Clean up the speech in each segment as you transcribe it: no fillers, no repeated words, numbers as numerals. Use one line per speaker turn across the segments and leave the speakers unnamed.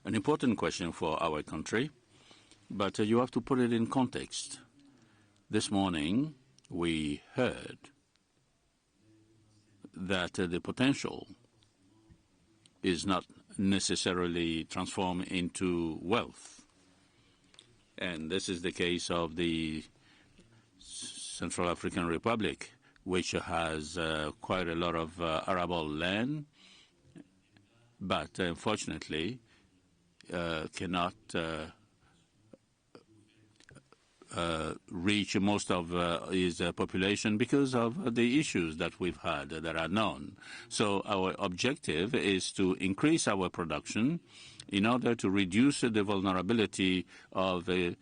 an important question for our country, but you have to put it in context. This morning, we heard that the potential is not necessarily transformed into wealth. And this is the case of the Central African Republic, which has quite a lot of arable land, but unfortunately cannot reach most of his population because of the issues that we've had that are known. So our objective is to increase our production in order to reduce the vulnerability of a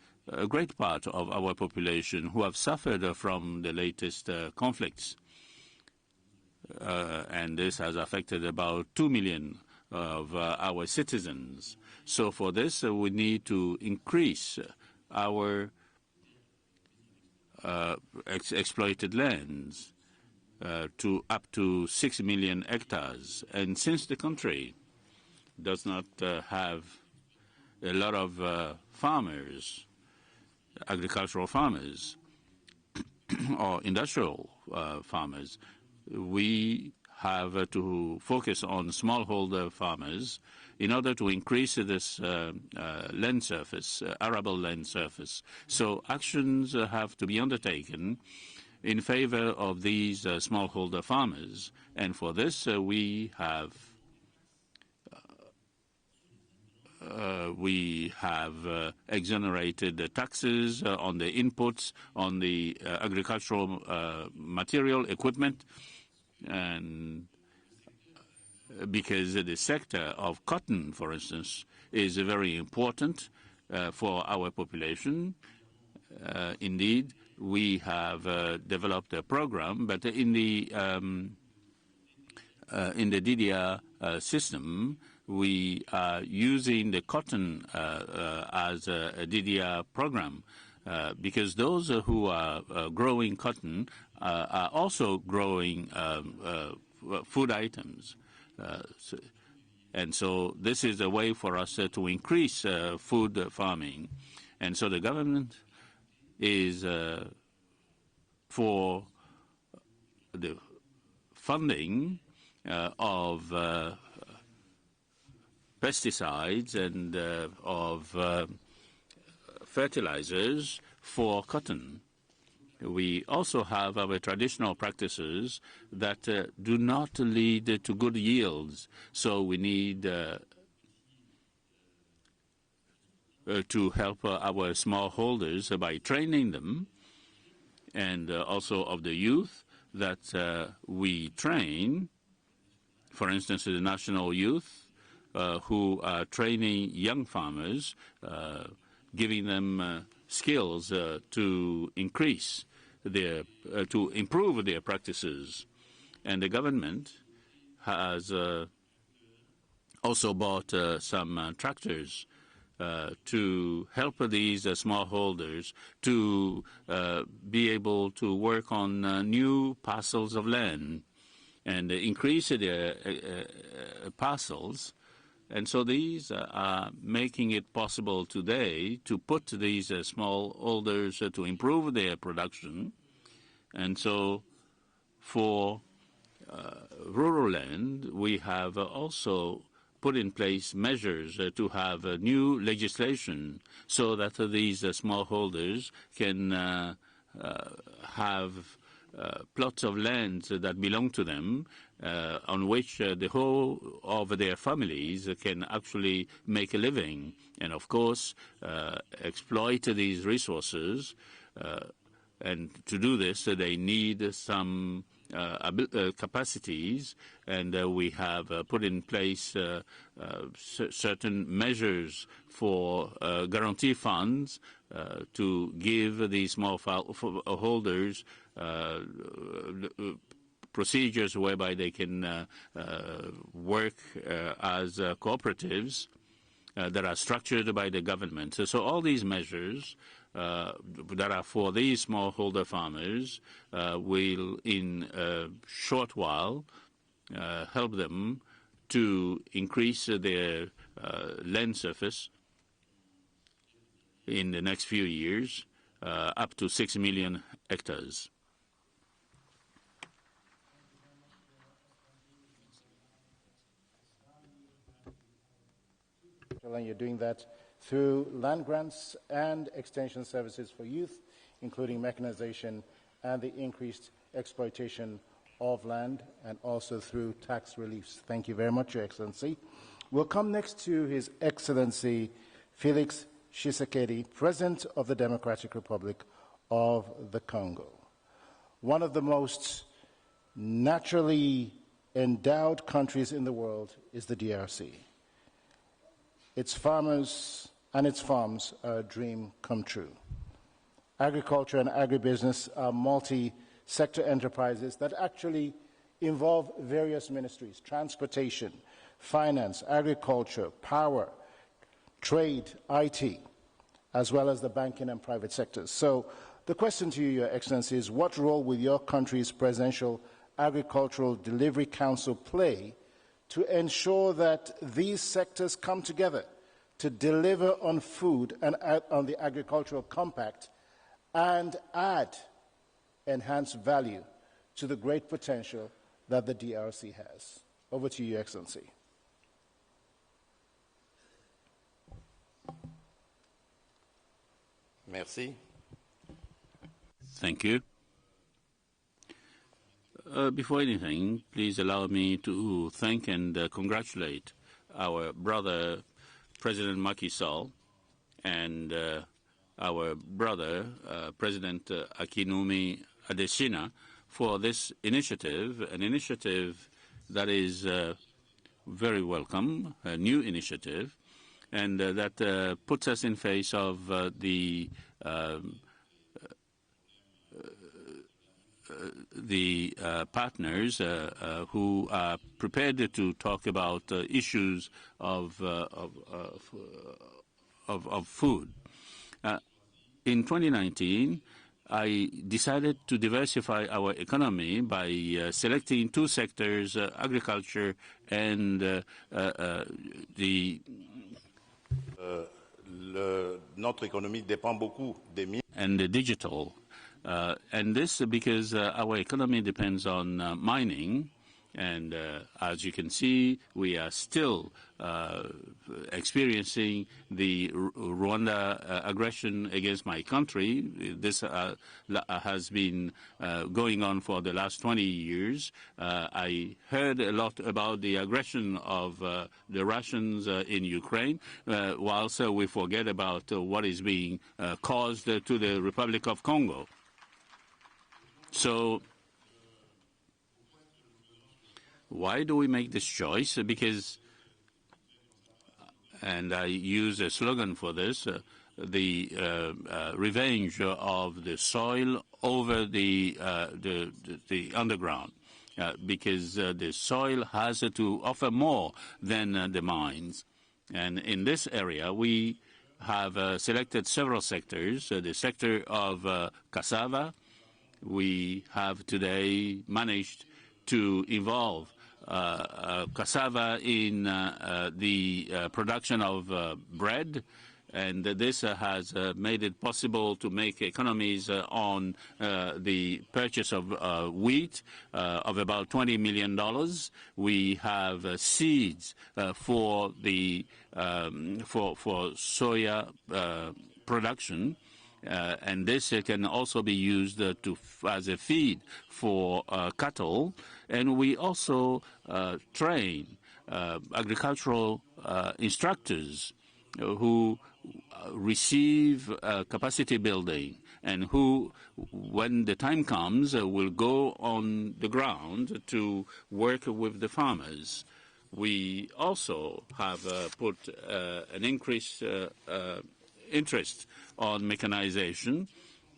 great part of our population who have suffered from the latest conflicts. And this has affected about 2 million of our citizens. So for this, we need to increase our exploited lands to up to 6 million hectares. And since the country does not have a lot of farmers, agricultural farmers, or industrial farmers, we have to focus on smallholder farmers in order to increase this land surface, arable land surface. So actions have to be undertaken in favor of these smallholder farmers. And for this, we have exonerated the taxes on the inputs, on the agricultural material, equipment, and because the sector of cotton, for instance, is very important for our population. Indeed, we have developed a program, but in the DDR system, we are using the cotton as a DDR program because those who are growing cotton are also growing food items. And so this is a way for us to increase food farming. And so the government is for the funding of pesticides and of fertilizers for cotton. We also have our traditional practices that do not lead to good yields. So we need to help our smallholders by training them, and also of the youth that we train. For instance, the national youth who are training young farmers, giving them skills to increase their, to improve their practices. And the government has also bought some tractors to help these smallholders to be able to work on new parcels of land and increase their parcels. And so these are making it possible today to put these smallholders to improve their production. And so for rural land, we have also put in place measures to have new legislation so that these smallholders can have plots of land that belong to them, on which the whole of their families can actually make a living, and of course exploit these resources. And to do this, they need some capacities, and we have put in place certain measures for guarantee funds to give the smallholders procedures whereby they can work as cooperatives that are structured by the government. So all these measures that are for these smallholder farmers will, in a short while, help them to increase their land surface in the next few years, up to 6 million hectares.
And you're doing that through land grants and extension services for youth, including mechanization and the increased exploitation of land, and also through tax reliefs. Thank you very much, Your Excellency. We'll come next to His Excellency Felix Tshisekedi, President of the Democratic Republic of the Congo. One of the most naturally endowed countries in the world is the DRC. Its farmers and its farms are a dream come true. Agriculture and agribusiness are multi-sector enterprises that actually involve various ministries: transportation, finance, agriculture, power, trade, IT, as well as the banking and private sectors. So the question to you, Your Excellency, is what role will your country's Presidential Agricultural Delivery Council play to ensure that these sectors come together to deliver on food and on the agricultural compact and add enhanced value to the great potential that the DRC has? Over to you, Your Excellency.
Merci.
Thank you. Before anything, please allow me to thank and congratulate our brother, President Macky Sall, and our brother, President Akinwumi Adesina, for this initiative, an initiative that is very welcome, a new initiative, and that puts us in face of the partners who are prepared to talk about issues of food. In 2019, I decided to diversify our economy by selecting two sectors, agriculture and
notre économie dépend beaucoup des mines.
And the digital. And this because our economy depends on mining, and as you can see, we are still experiencing the Rwanda aggression against my country. This has been going on for the last 20 years. I heard a lot about the aggression of the Russians in Ukraine, whilst we forget about what is being caused to the Republic of Congo. So why do we make this choice? Because, and I use a slogan for this, the revenge of the soil over the underground, because the soil has to offer more than the mines. And in this area, we have selected several sectors. The sector of cassava, we have today managed to involve cassava in the production of bread, and this has made it possible to make economies on the purchase of wheat of about $20 million. We have seeds for the for soya production. And this can also be used as a feed for cattle. And we also train agricultural instructors who receive capacity building and who, when the time comes, will go on the ground to work with the farmers. We also have put an increased interest on mechanization,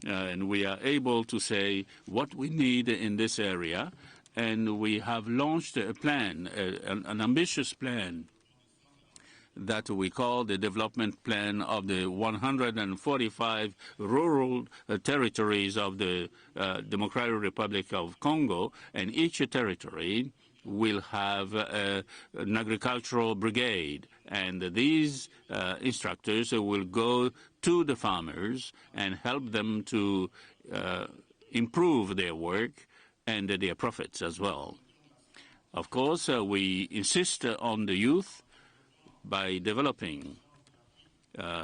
and we are able to say what we need in this area, and we have launched a plan, an ambitious plan that we call the development plan of the 145 rural territories of the Democratic Republic of Congo, and each territory will have an agricultural brigade, and these instructors will go to the farmers and help them to improve their work and their profits as well. Of course, we insist on the youth by developing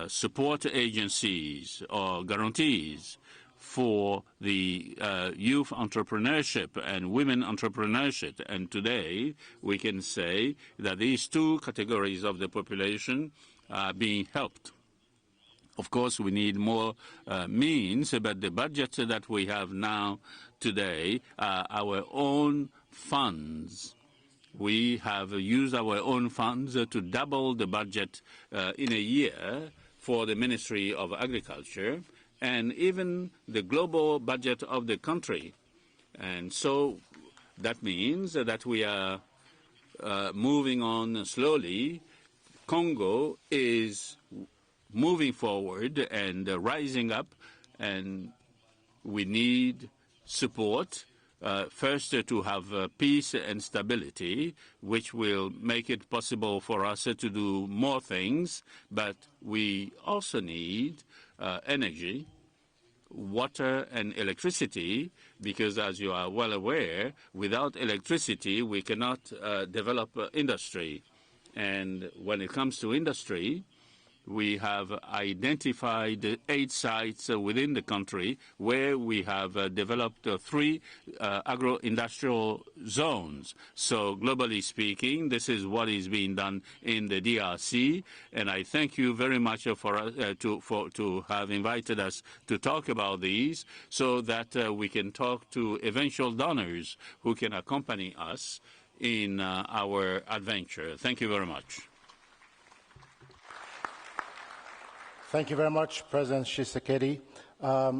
support agencies or guarantees for the youth entrepreneurship and women entrepreneurship. And today we can say that these two categories of the population are being helped. Of course, we need more means, but the budget that we have now today are our own funds. We have used our own funds to double the budget in a year for the Ministry of Agriculture and even the global budget of the country. And so that means that we are moving on slowly. Congo is moving forward and rising up, and we need support. First, to have peace and stability, which will make it possible for us to do more things, but we also need energy, water and electricity, because as you are well aware, without electricity we cannot develop industry. And when it comes to industry, we have identified 8 sites within the country where we have developed 3 agro-industrial zones. So globally speaking, this is what is being done in the DRC, and I thank you very much for to have invited us to talk about these so that we can talk to eventual donors who can accompany us in our adventure. Thank you very much.
Thank you very much, President Tshisekedi.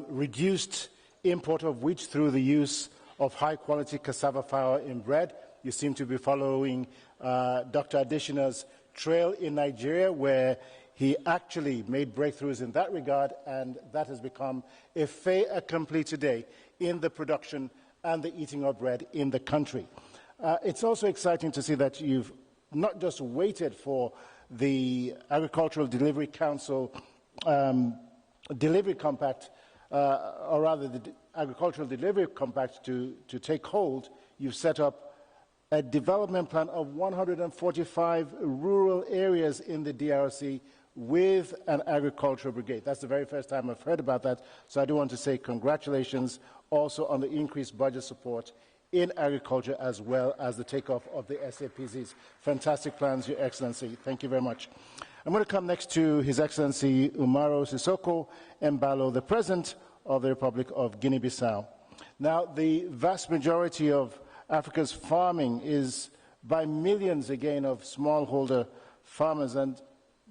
Reduced import of wheat through the use of high-quality cassava flour in bread. You seem to be following Dr. Adesina's trail in Nigeria, where he actually made breakthroughs in that regard, and that has become a fait accompli today in the production and the eating of bread in the country. It's also exciting to see that you've not just waited for the Agricultural Delivery Council Delivery Compact, or rather the Agricultural Delivery Compact to take hold. You've set up a development plan of 145 rural areas in the DRC with an agricultural brigade. That's the very first time I've heard about that, so I do want to say congratulations also on the increased budget support in agriculture as well as the takeoff of the SAPZs. Fantastic plans, Your Excellency. Thank you very much. I'm going to come next to His Excellency Umaro Sissoco Embalo, the President of the Republic of Guinea-Bissau. Now, the vast majority of Africa's farming is by millions, again, of smallholder farmers, and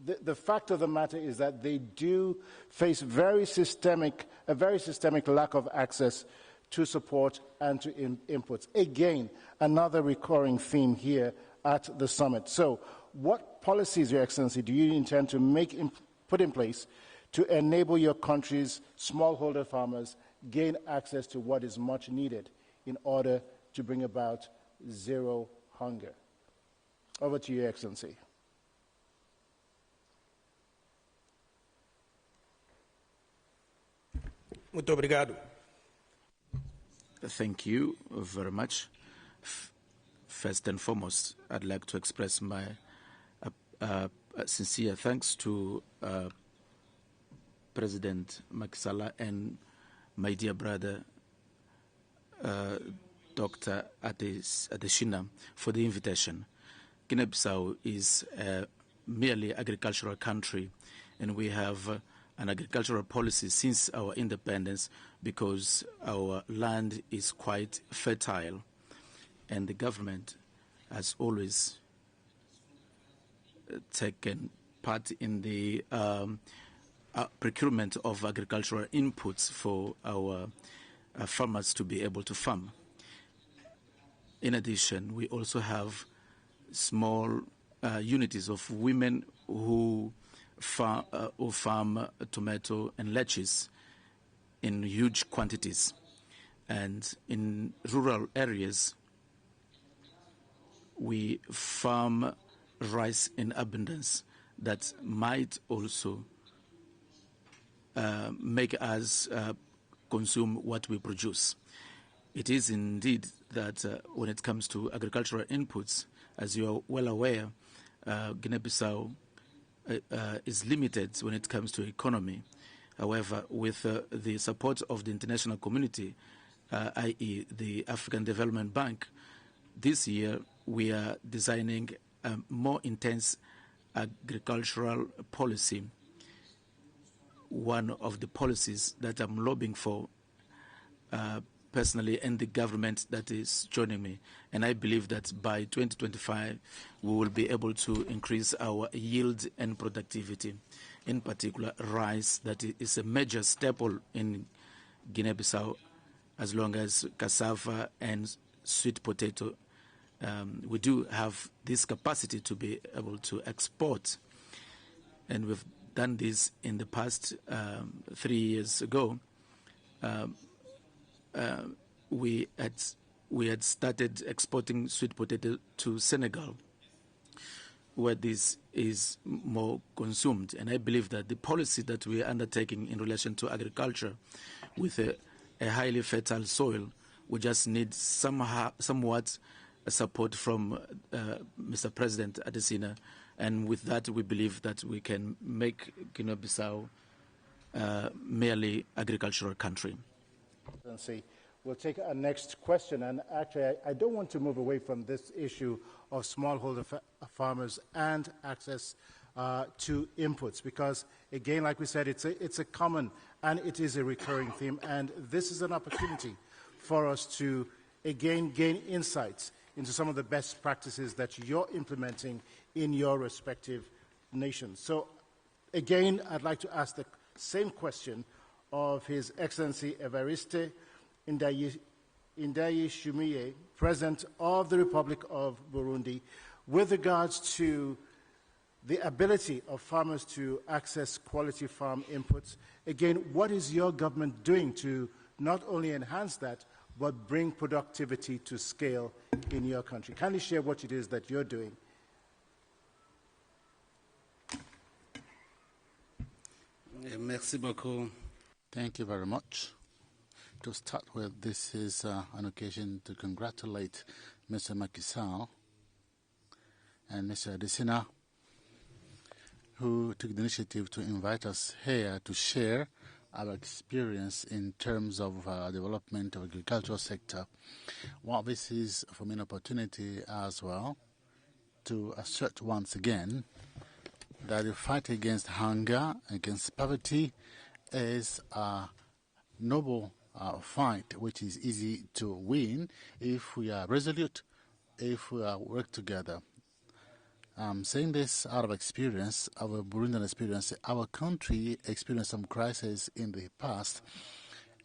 the fact of the matter is that they do face a very systemic lack of access to support and to inputs. Again, another recurring theme here at the summit. So, what policies, Your Excellency, do you intend to put in place to enable your country's smallholder farmers gain access to what is much needed in order to bring about zero hunger? Over to you, Your Excellency.
Muito obrigado.
Thank you very much. First and foremost, I'd like to express my sincere thanks to President Macky Sall and my dear brother, Dr. Adesina, for the invitation. Guinea-Bissau is a merely agricultural country, and we have an agricultural policy since our independence because our land is quite fertile, and the government has always taken part in the procurement of agricultural inputs for our farmers to be able to farm. In addition, we also have small unities of women who farm tomato and lettuce in huge quantities. And in rural areas, we farm rice in abundance that might also make us consume what we produce. It is indeed that when it comes to agricultural inputs, as you are well aware, Guinea-Bissau is limited when it comes to economy. However, with the support of the international community, i.e. the African Development Bank, this year we are designing a more intense agricultural policy. One of the policies that I'm lobbying for personally, and the government that is joining me. And I believe that by 2025, we will be able to increase our yield and productivity. In particular, rice, that is a major staple in Guinea-Bissau, as long as cassava and sweet potato. We do have this capacity to be able to export. And we've done this in the past 3 years ago. We had started exporting sweet potato to Senegal, where this is more consumed. And I believe that the policy that we are undertaking in relation to agriculture with a highly fertile soil, we just need somewhat support from Mr. President Adesina. And with that, we believe that we can make Guinea-Bissau merely agricultural country.
We'll take our next question, and actually I don't want to move away from this issue of smallholder farmers and access to inputs, because again, like we said, it's a common and it is a recurring theme, and this is an opportunity for us to again gain insights into some of the best practices that you're implementing in your respective nations. So again, I'd like to ask the same question of His Excellency Evariste Ndayishimiye, President of the Republic of Burundi, with regards to the ability of farmers to access quality farm inputs. Again, what is your government doing to not only enhance that, but bring productivity to scale in your country? Kindly share what it is that you're doing.
Merci beaucoup.
Thank you very much. To start with, this is an occasion to congratulate Mr. Macky Sall and Mr. Adesina, who took the initiative to invite us here to share our experience in terms of development of the agricultural sector. Well, this is for me an opportunity as well to assert once again that the fight against hunger, against poverty, is a noble fight which is easy to win if we are resolute, if we work together. I'm saying this out of experience, our Burundian experience. Our country experienced some crisis in the past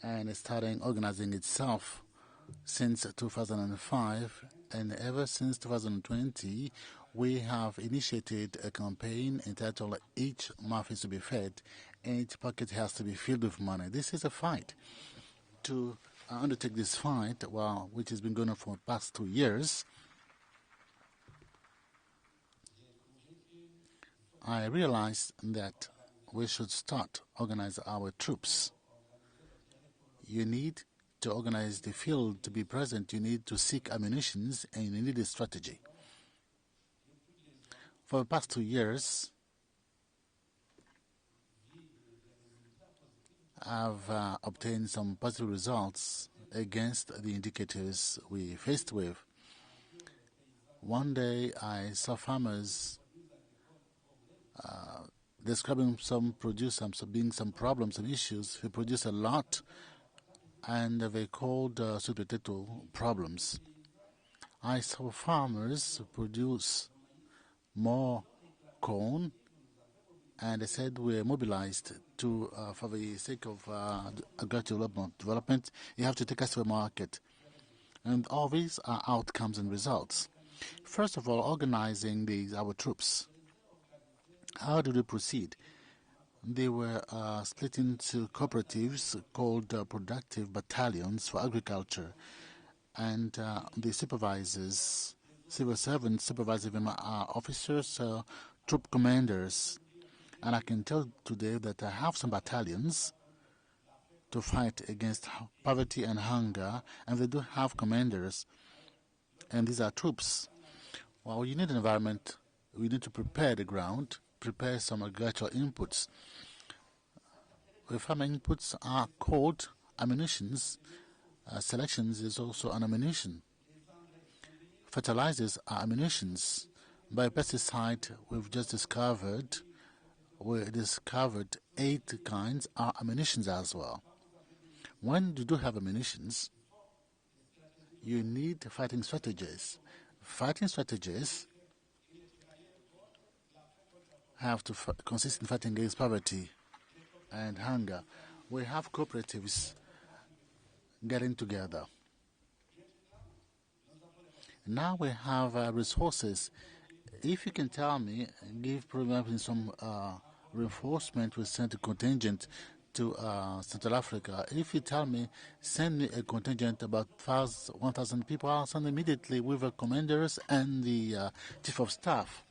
and is starting organizing itself since 2005, and ever since 2020 we have initiated a campaign entitled "Each Mouth is to be Fed, and each pocket has to be filled with money." This is a fight. To undertake this fight, well, which has been going on for the past 2 years, I realized that we should start organizing our troops. You need to organize the field to be present. You need to seek ammunitions, and you need a strategy. For the past 2 years, I've obtained some positive results against the indicators we faced with. One day, I saw farmers describing some produce, some problems, some issues. We produce a lot, and they called sweet potato problems. I saw farmers produce more corn, and they said we're mobilized to, for the sake of agricultural development, you have to take us to a market. And all these are outcomes and results. First of all, organizing our troops. How did we proceed? They were split into cooperatives called productive battalions for agriculture. And the supervisors civil servants, supervisory officers, troop commanders. And I can tell today that I have some battalions to fight against poverty and hunger, and they do have commanders, and these are troops. Well, you need an environment. We need to prepare the ground, prepare some agricultural inputs. The farming inputs are called ammunitions. Selections is also an ammunition. Fertilizers are ammunitions. Biopesticide we've just discovered, we discovered 8 kinds are ammunitions as well. When you do have ammunitions, you need fighting strategies. Fighting strategies have to consist in fighting against poverty and hunger. We have cooperatives getting together. Now we have resources. If you can tell me, give probably some reinforcement, we send a contingent to Central Africa. If you tell me, send me a contingent about 1,000 people, I'll send immediately with the commanders and the chief of staff.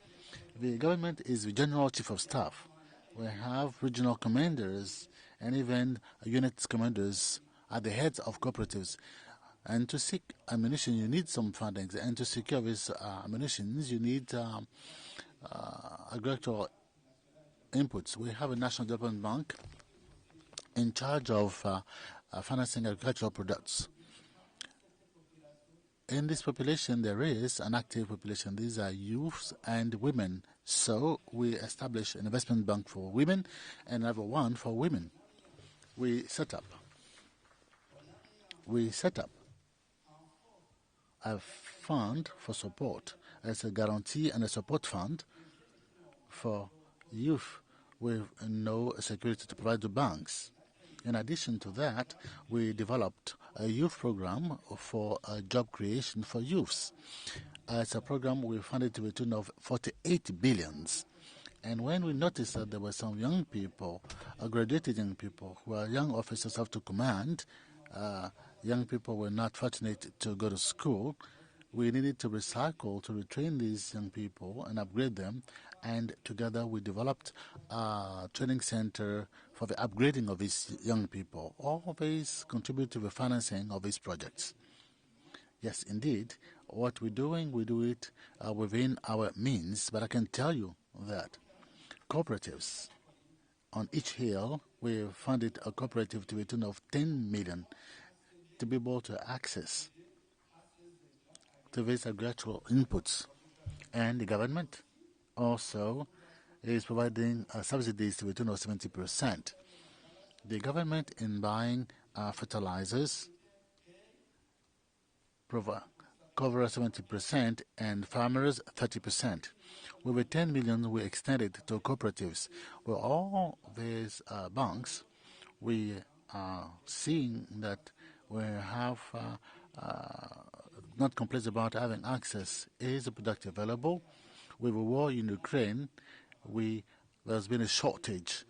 The government is the general chief of staff. We have regional commanders and even unit commanders at the heads of cooperatives. And to seek ammunition, you need some funding. And to secure these ammunitions, you need agricultural inputs. We have a National Development Bank in charge of financing agricultural products. In this population, there is an active population. These are youths and women. So we establish an investment bank for women and another one for women. We set up a fund for support as a guarantee and a support fund for youth with no security to provide to banks. In addition to that, we developed a youth program for job creation for youths. It's a program we funded to the tune of 48 billions. And when we noticed that there were some young people, graduated young people, who are young officers of to command, young people were not fortunate to go to school, we needed to recycle, to retrain these young people and upgrade them. And together we developed a training center for the upgrading of these young people. All of these contribute to the financing of these projects. Yes, indeed, what we're doing, we do it within our means. But I can tell you that cooperatives, on each hill, we funded a cooperative to the tune of 10 million to be able to access to these agricultural inputs. And the government also is providing subsidies to the tune of 70%. The government, in buying fertilizers, cover 70% and farmers 30%. With the 10 million we extended to cooperatives. With all these banks, we are seeing that we have not complaints about having access. Is the product available? With the war in Ukraine, there's been a shortage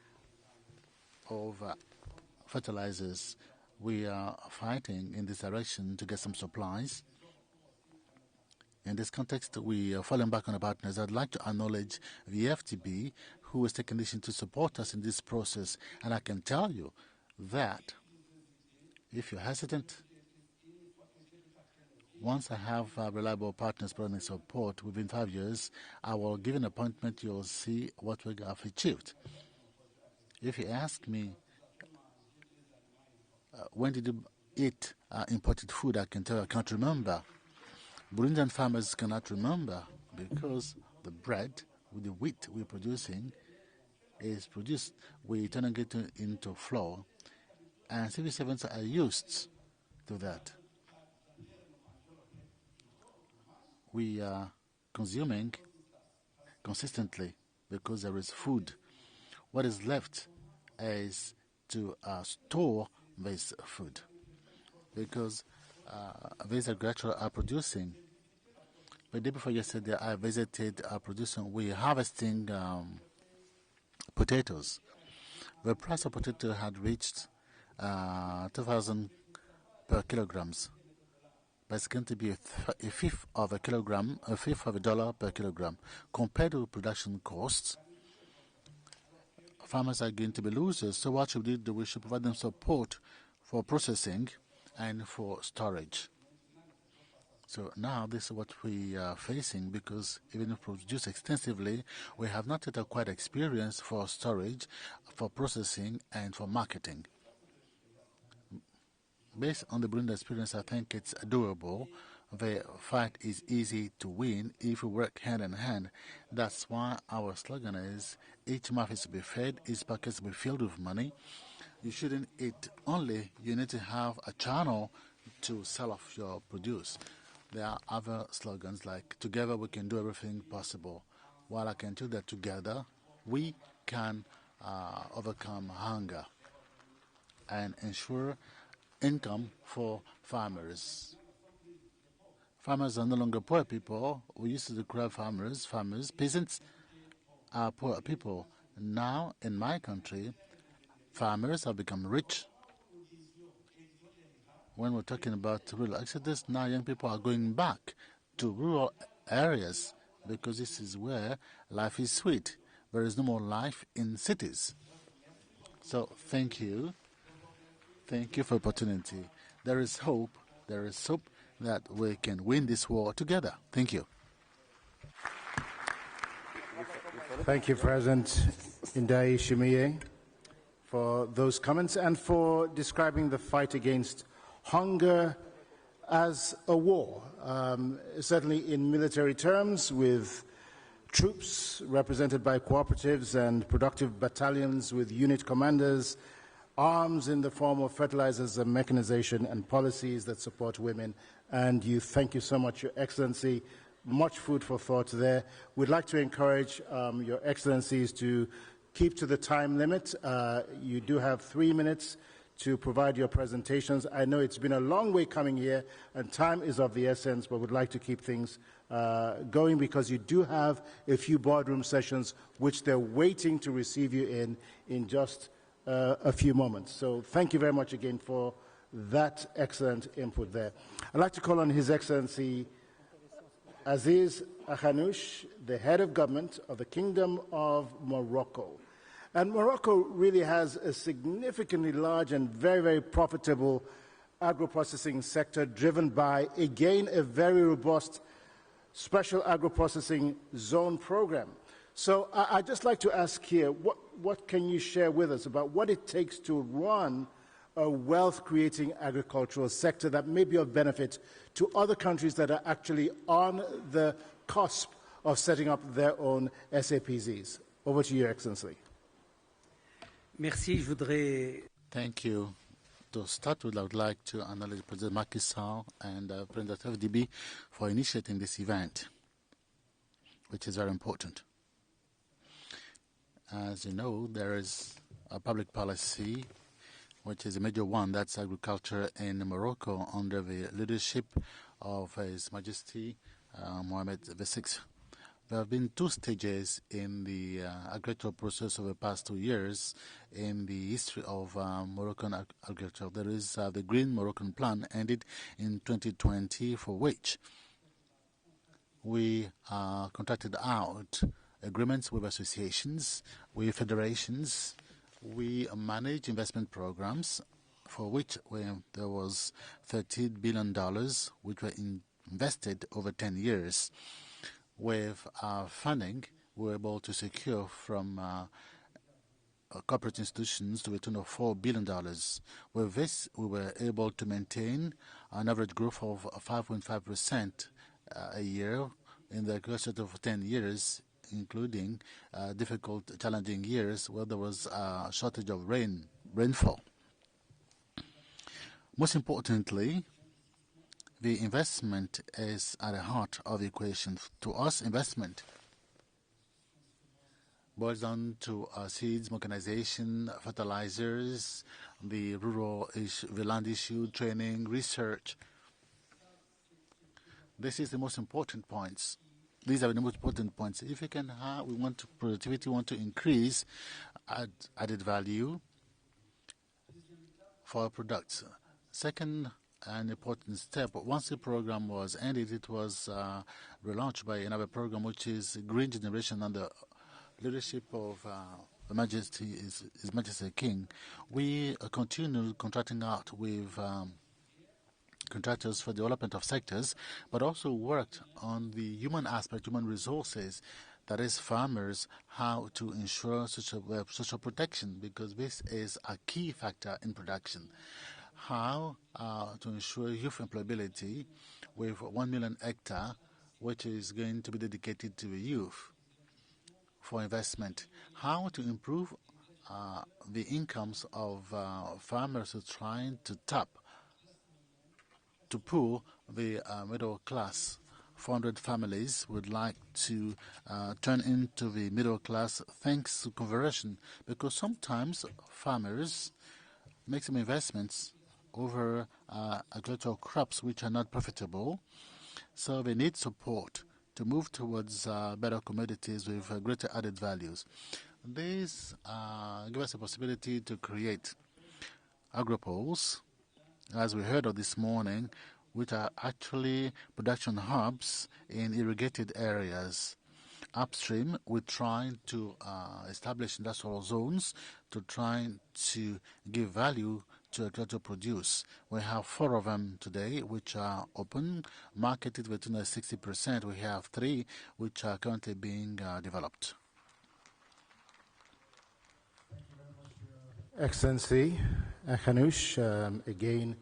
of fertilizers. We are fighting in this direction to get some supplies. In this context, we are falling back on our partners. I'd like to acknowledge the FTB, who has taken this to support us in this process. And I can tell you that if you're hesitant, once I have reliable partners providing support within 5 years, I will give an appointment. You'll see what we have achieved. If you ask me, when did you eat imported food, I can tell you I can't remember. Burundian farmers cannot remember because the bread with the wheat we're producing is produced. We turn it into flour, and civil servants are used to that. We are consuming consistently because there is food. What is left is to store this food because these agriculture are producing. The day before yesterday, I visited producing. We're harvesting potatoes. The price of potato had reached 2,000 per kilograms. That's going to be a fifth of a kilogram, a fifth of a dollar per kilogram. Compared to production costs, farmers are going to be losers. So what should we do? We should provide them support for processing and for storage. So now this is what we are facing, because even if we produce extensively, we have not yet acquired experience for storage, for processing, and for marketing. Based on the Burundi experience, I think it's doable. The fight is easy to win if we work hand in hand. That's why our slogan is, each mouth is to be fed, each pocket is to be filled with money. You shouldn't eat only, you need to have a channel to sell off your produce. There are other slogans like, together we can do everything possible. While I can do that together, we can overcome hunger and ensure income for farmers. Farmers are no longer poor people. We used to declare farmers. Peasants are poor people. Now, in my country, farmers have become rich. When we're talking about rural exodus, now young people are going back to rural areas because this is where life is sweet. There is no more life in cities. So thank you. Thank you for the opportunity. There is hope. There is hope that we can win this war together. Thank you.
Thank you, President Ndai Shimiye, for those comments and for describing the fight against hunger as a war, certainly in military terms, with troops represented by cooperatives and productive battalions with unit commanders, arms in the form of fertilizers and mechanization, and policies that support women and youth. Thank you so much, Your Excellency. Much food for thought there. We'd like to encourage Your Excellencies to keep to the time limit. You do have 3 minutes to provide your presentations. I know it's been a long way coming here, and time is of the essence, but we'd like to keep things going because you do have a few boardroom sessions which they're waiting to receive you in just a few moments. So thank you very much again for that excellent input there. I'd like to call on His Excellency Aziz Akhanouche, the head of government of the Kingdom of Morocco. And Morocco really has a significantly large and very, very profitable agro-processing sector driven by, again, a very robust special agro-processing zone program. So I'd just like to ask here, what can you share with us about what it takes to run a wealth-creating agricultural sector that may be of benefit to other countries that are actually on the cusp of setting up their own SAPZs? Over to you, Your Excellency.
Merci, je voudrais...
Thank you. To start with, I would like to acknowledge President Macky Sall and President FDB for initiating this event, which is very important. As you know, there is a public policy, which is a major one, that's agriculture in Morocco under the leadership of His Majesty Mohammed VI. There have been 2 stages in the agricultural process over the past 2 years in the history of Moroccan agriculture. There is the Green Moroccan Plan ended in 2020, for which we contracted out agreements with associations, with federations. We manage investment programs for which there was $13 billion, which were invested over 10 years. With our funding, we were able to secure from corporate institutions to a tune of $4 billion. With this, we were able to maintain an average growth of 5.5% a year in the course of 10 years, including difficult, challenging years where there was a shortage of rainfall. Most importantly, the investment is at the heart of the equation. To us, investment boils down to seeds, mechanization, fertilizers, the rural issue, the land issue, training, research. This is the most important points. These are the most important points. If we can have, we want to productivity, we want to increase added value for our products. Second an important step. Once the program was ended, it was relaunched by another program, which is Green Generation, under leadership of His Majesty King. We continue contracting out with contractors for development of sectors, but also worked on the human aspect, human resources, that is farmers, how to ensure social protection, because this is a key factor in production. How to ensure youth employability with 1 million hectare, which is going to be dedicated to the youth for investment. How to improve the incomes of farmers who are trying to pull the middle class. 400 families would like to turn into the middle class thanks to conversion, because sometimes farmers make some investments over agricultural crops which are not profitable, so they need support to move towards better commodities with greater added values. These give us a possibility to create agropoles, as we heard of this morning, which are actually production hubs in irrigated areas. Upstream, we're trying to establish industrial zones to try to give value to agricultural produce. We have 4 of them today, which are open, marketed within 60%. We have 3 which are currently being developed.
Excellency Hanush, again,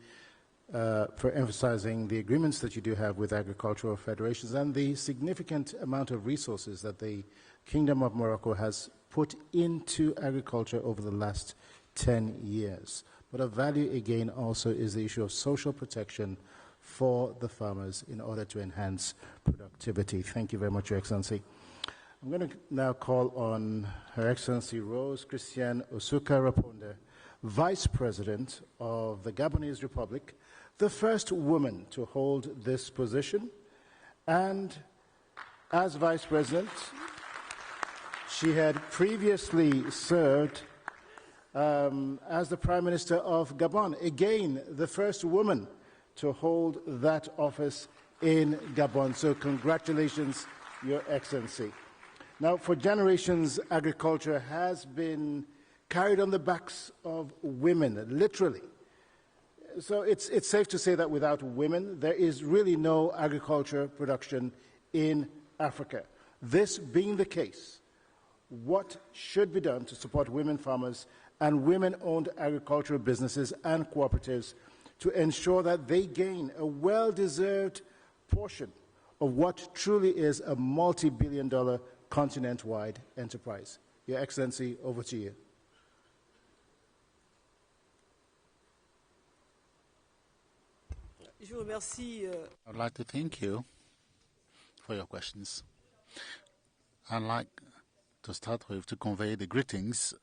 for emphasizing the agreements that you do have with agricultural federations and the significant amount of resources that the Kingdom of Morocco has put into agriculture over the last 10 years. But of value, again, also is the issue of social protection for the farmers in order to enhance productivity. Thank you very much, Your Excellency. I'm going to now call on Her Excellency Rose Christiane Osuka Raponde, Vice President of the Gabonese Republic, the first woman to hold this position. And as Vice President, she had previously served as the Prime Minister of Gabon. Again, the first woman to hold that office in Gabon. So congratulations, Your Excellency. Now, for generations, agriculture has been carried on the backs of women, literally. So it's safe to say that without women, there is really no agriculture production in Africa. This being the case, what should be done to support women farmers and women-owned agricultural businesses and cooperatives to ensure that they gain a well-deserved portion of what truly is a multi-billion-dollar continent-wide enterprise? Your Excellency, over to you.
I'd like to thank you for your questions. I'd like to start with to convey the greetings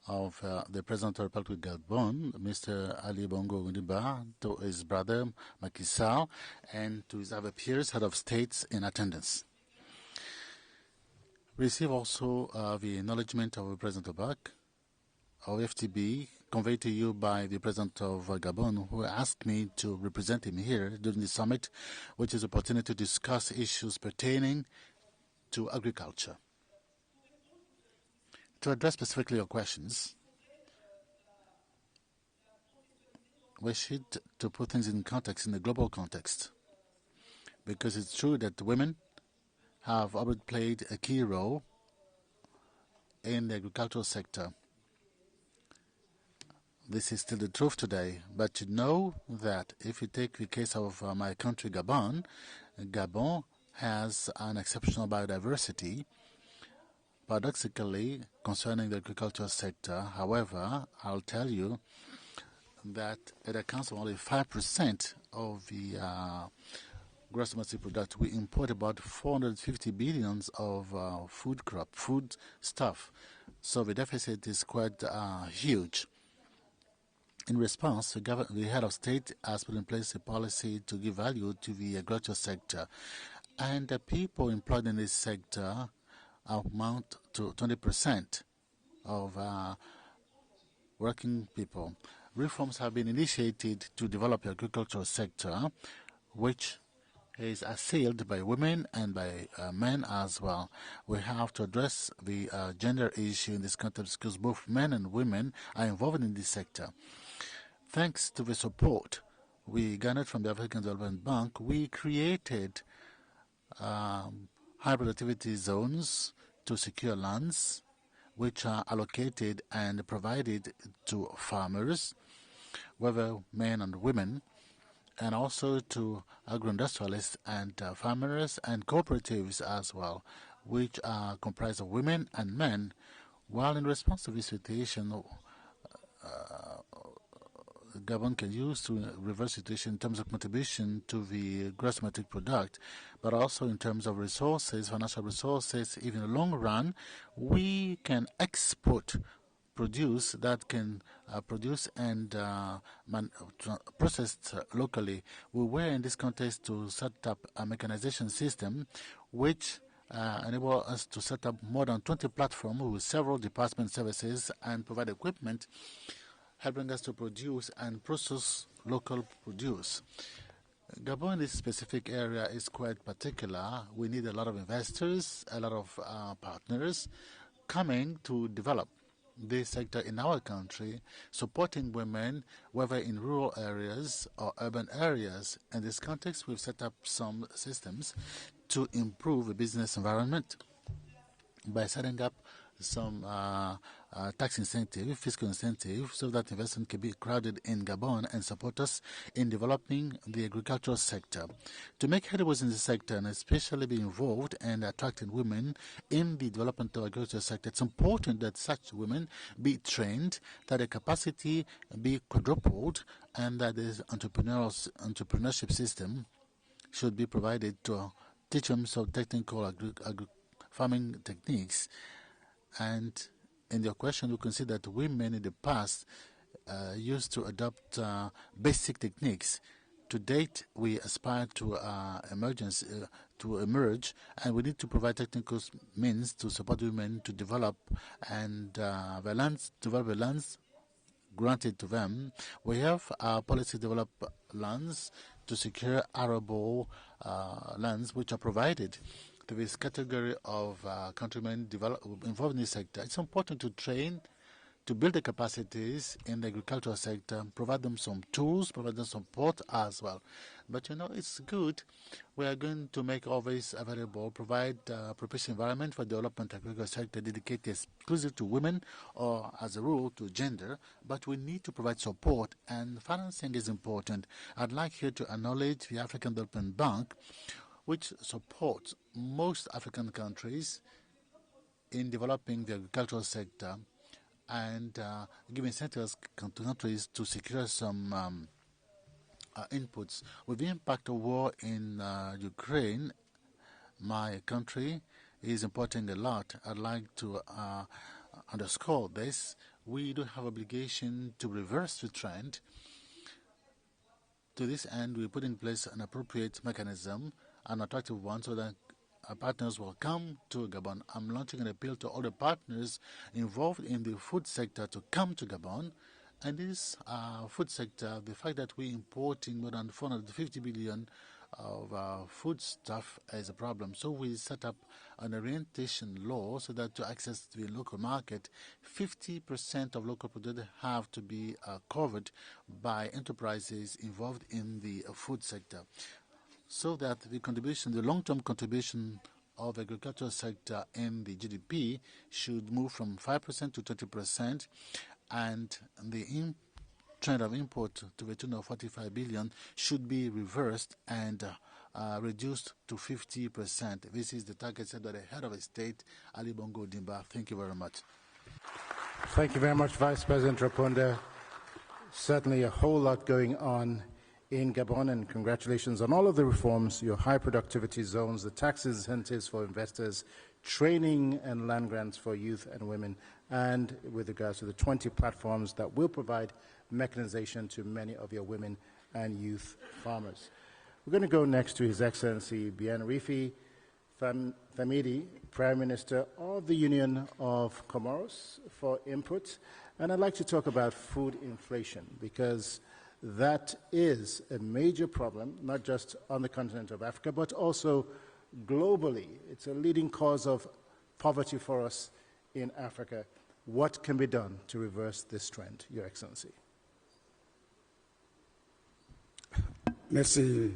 of the President of the Republic of Gabon, Mr. Ali Bongo Ondimba, to his brother Macky Sall, and to his other peers, head of states in attendance. Receive also the acknowledgement of President Obak, of FTB, conveyed to you by the President of Gabon, who asked me to represent him here during the summit, which is an opportunity to discuss issues pertaining to agriculture. To address specifically your questions, we should to put things in context, in the global context, because it's true that women have already played a key role in the agricultural sector. This is still the truth today, but you know that if you take the case of my country, Gabon, Gabon has an exceptional biodiversity. Paradoxically, concerning the agricultural sector, however, I'll tell you that it accounts for only 5% of the gross domestic product. We import about 450 billions of food stuff. So the deficit is quite huge. In response, the head of state has put in place a policy to give value to the agricultural sector. And the people employed in this sector amount to 20% of working people. reforms have been initiated to develop the agricultural sector, which is assailed by women and by men as well. We have to address the gender issue in this context because both men and women are involved in this sector. Thanks to the support we garnered from the African Development Bank, we created high productivity zones to secure lands which are allocated and provided to farmers, whether men and women, and also to agro-industrialists and farmers and cooperatives as well, which are comprised of women and men. While in response to this situation, Gabon can use to reverse situation in terms of contribution to the gross domestic product, but also in terms of resources, financial resources. Even in the long run, we can export produce that can produce and processed locally. We were in this context to set up a mechanization system which enable us to set up more than 20 platforms with several department services and provide equipment helping us to produce and process local produce. Gabon in this specific area is quite particular. We need a lot of investors, a lot of partners coming to develop this sector in our country, supporting women, whether in rural areas or urban areas. In this context, we've set up some systems to improve the business environment by setting up some tax incentive, fiscal incentive, so that investment can be crowded in Gabon and support us in developing the agricultural sector. To make headways in the sector and especially be involved and attracting women in the development of the agricultural sector, it's important that such women be trained, that their capacity be quadrupled, and that the entrepreneurship system should be provided to teach them some technical farming techniques. And in your question, you can see that women in the past used to adopt basic techniques. To date, we aspire to emerge, and we need to provide technical means to support women to develop and develop the lands granted to them. We have our policy develop lands to secure arable lands which are provided to this category of countrymen involved in this sector. It's important to train, to build the capacities in the agricultural sector, provide them some tools, provide them support as well. But you know, it's good. We are going to make all this available, provide a propitious environment for development of the agricultural sector dedicated exclusively to women or as a rule to gender, but we need to provide support, and financing is important. I'd like here to acknowledge the African Development Bank, which supports most African countries in developing the agricultural sector and giving incentives to countries to secure some inputs. With the impact of war in Ukraine, my country is importing a lot. I'd like to underscore this. We do have obligation to reverse the trend. To this end, we put in place an appropriate mechanism, an attractive one, so that our partners will come to Gabon. I'm launching an appeal to all the partners involved in the food sector to come to Gabon. And this food sector, the fact that we're importing more than 450 billion of food stuff is a problem. So we set up an orientation law so that to access the local market, 50% of local products have to be covered by enterprises involved in the food sector, so that the contribution, the long-term contribution of the agricultural sector in the GDP should move from 5% to 20%, and the trend of import to the tune of 45 billion should be reversed and reduced to 50%. This is the target set by the head of the state, Ali Bongo Dimba. Thank you very much.
Thank you very much, Vice President Raponda. Certainly a whole lot going on in Gabon, and congratulations on all of the reforms, your high productivity zones, the tax incentives for investors, training and land grants for youth and women, and with regards to the 20 platforms that will provide mechanization to many of your women and youth farmers. We're going to go next to His Excellency Bien Rifi Famidi, Prime Minister of the Union of Comoros, for input. And I'd like to talk about food inflation, because that is a major problem, not just on the continent of Africa, but also globally. It's a leading cause of poverty for us in Africa. What can be done to reverse this trend, Your Excellency?
Merci.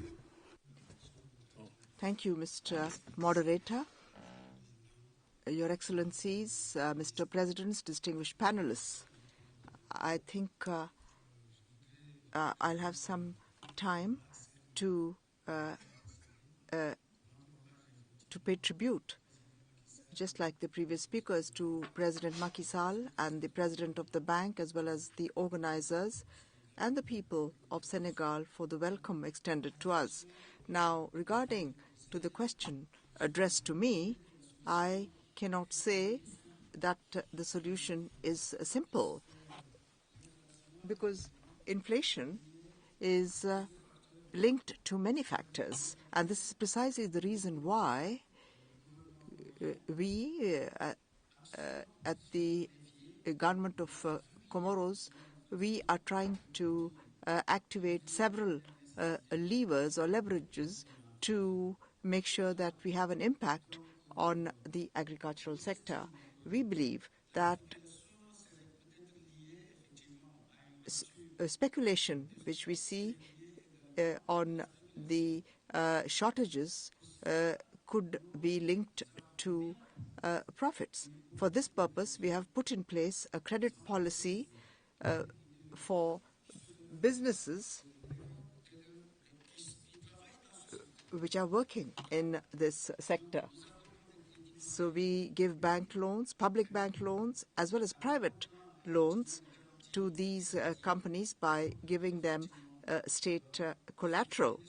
Thank you, Mr. Moderator. Your Excellencies, Mr. Presidents, distinguished panelists, I think I'll have some time to pay tribute, just like the previous speakers, to President Macky Sall and the President of the bank, as well as the organizers and the people of Senegal for the welcome extended to us. Now, regarding to the question addressed to me, I cannot say that the solution is simple, because inflation is linked to many factors, and this is precisely the reason why we at the government of Comoros, we are trying to activate several levers or leverages to make sure that we have an impact on the agricultural sector. We believe that speculation which we see on the shortages could be linked to profits. For this purpose, we have put in place a credit policy for businesses which are working in this sector. So we give bank loans, public bank loans, as well as private loans to these companies by giving them state collateral,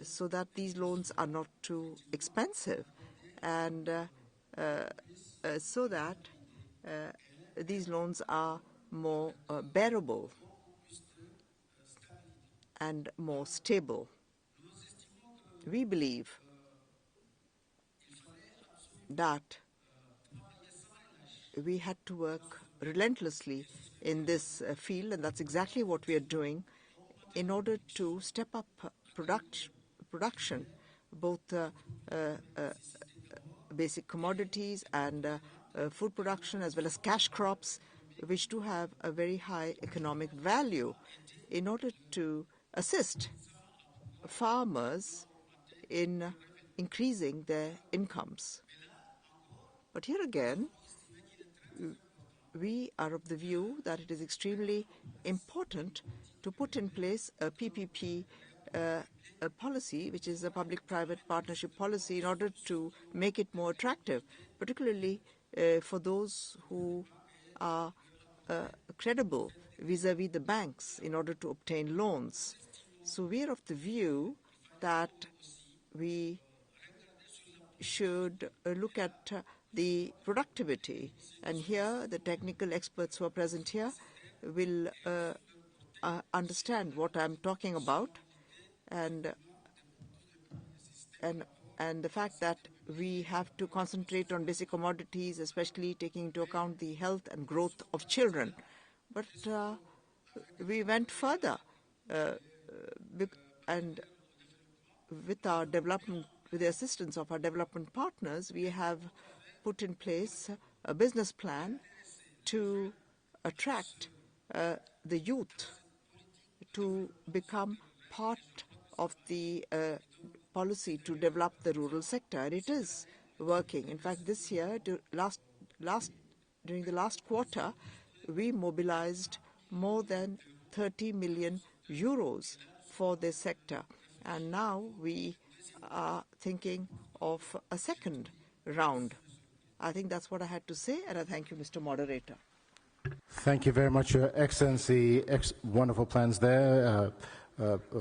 so that these loans are not too expensive, and so that these loans are more bearable and more stable. We believe that we had to work relentlessly in this field, and that's exactly what we are doing in order to step up production, both basic commodities and food production, as well as cash crops, which do have a very high economic value, in order to assist farmers in increasing their incomes. But here again, we are of the view that it is extremely important to put in place a PPP policy, which is a public-private partnership policy, in order to make it more attractive, particularly for those who are credible vis-à-vis the banks in order to obtain loans. So we are of the view that we should look at the productivity, and here the technical experts who are present here will understand what I'm talking about, and the fact that we have to concentrate on basic commodities, especially taking into account the health and growth of children. But we went further, and with our development, with the assistance of our development partners, we have put in place a business plan to attract the youth to become part of the policy to develop the rural sector, and it is working. In fact, this year, during the last quarter, we mobilized more than 30 million euros for this sector, and now we are thinking of a second round. I think that's what I had to say, and I thank you, Mr. Moderator.
Thank you very much, Your Excellency. Wonderful plans there.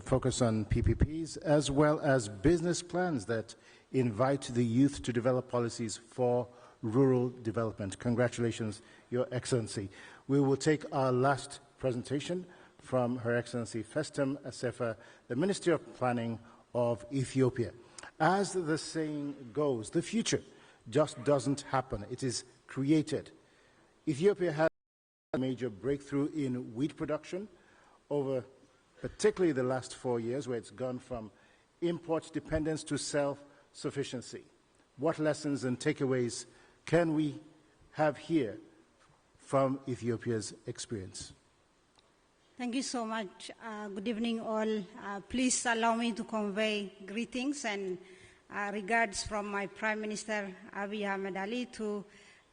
Focus on PPPs, as well as business plans that invite the youth to develop policies for rural development. Congratulations, Your Excellency. We will take our last presentation from Her Excellency Festum Assefa, the Minister of Planning of Ethiopia. As the saying goes, the future just doesn't happen. It is created. Ethiopia has a major breakthrough in wheat production over particularly the last 4 years, where it's gone from import dependence to self-sufficiency. What lessons and takeaways can we have here from Ethiopia's experience?
Thank you so much. Good evening, all. Please allow me to convey greetings and regards from my Prime Minister Abiy Ahmed Ali to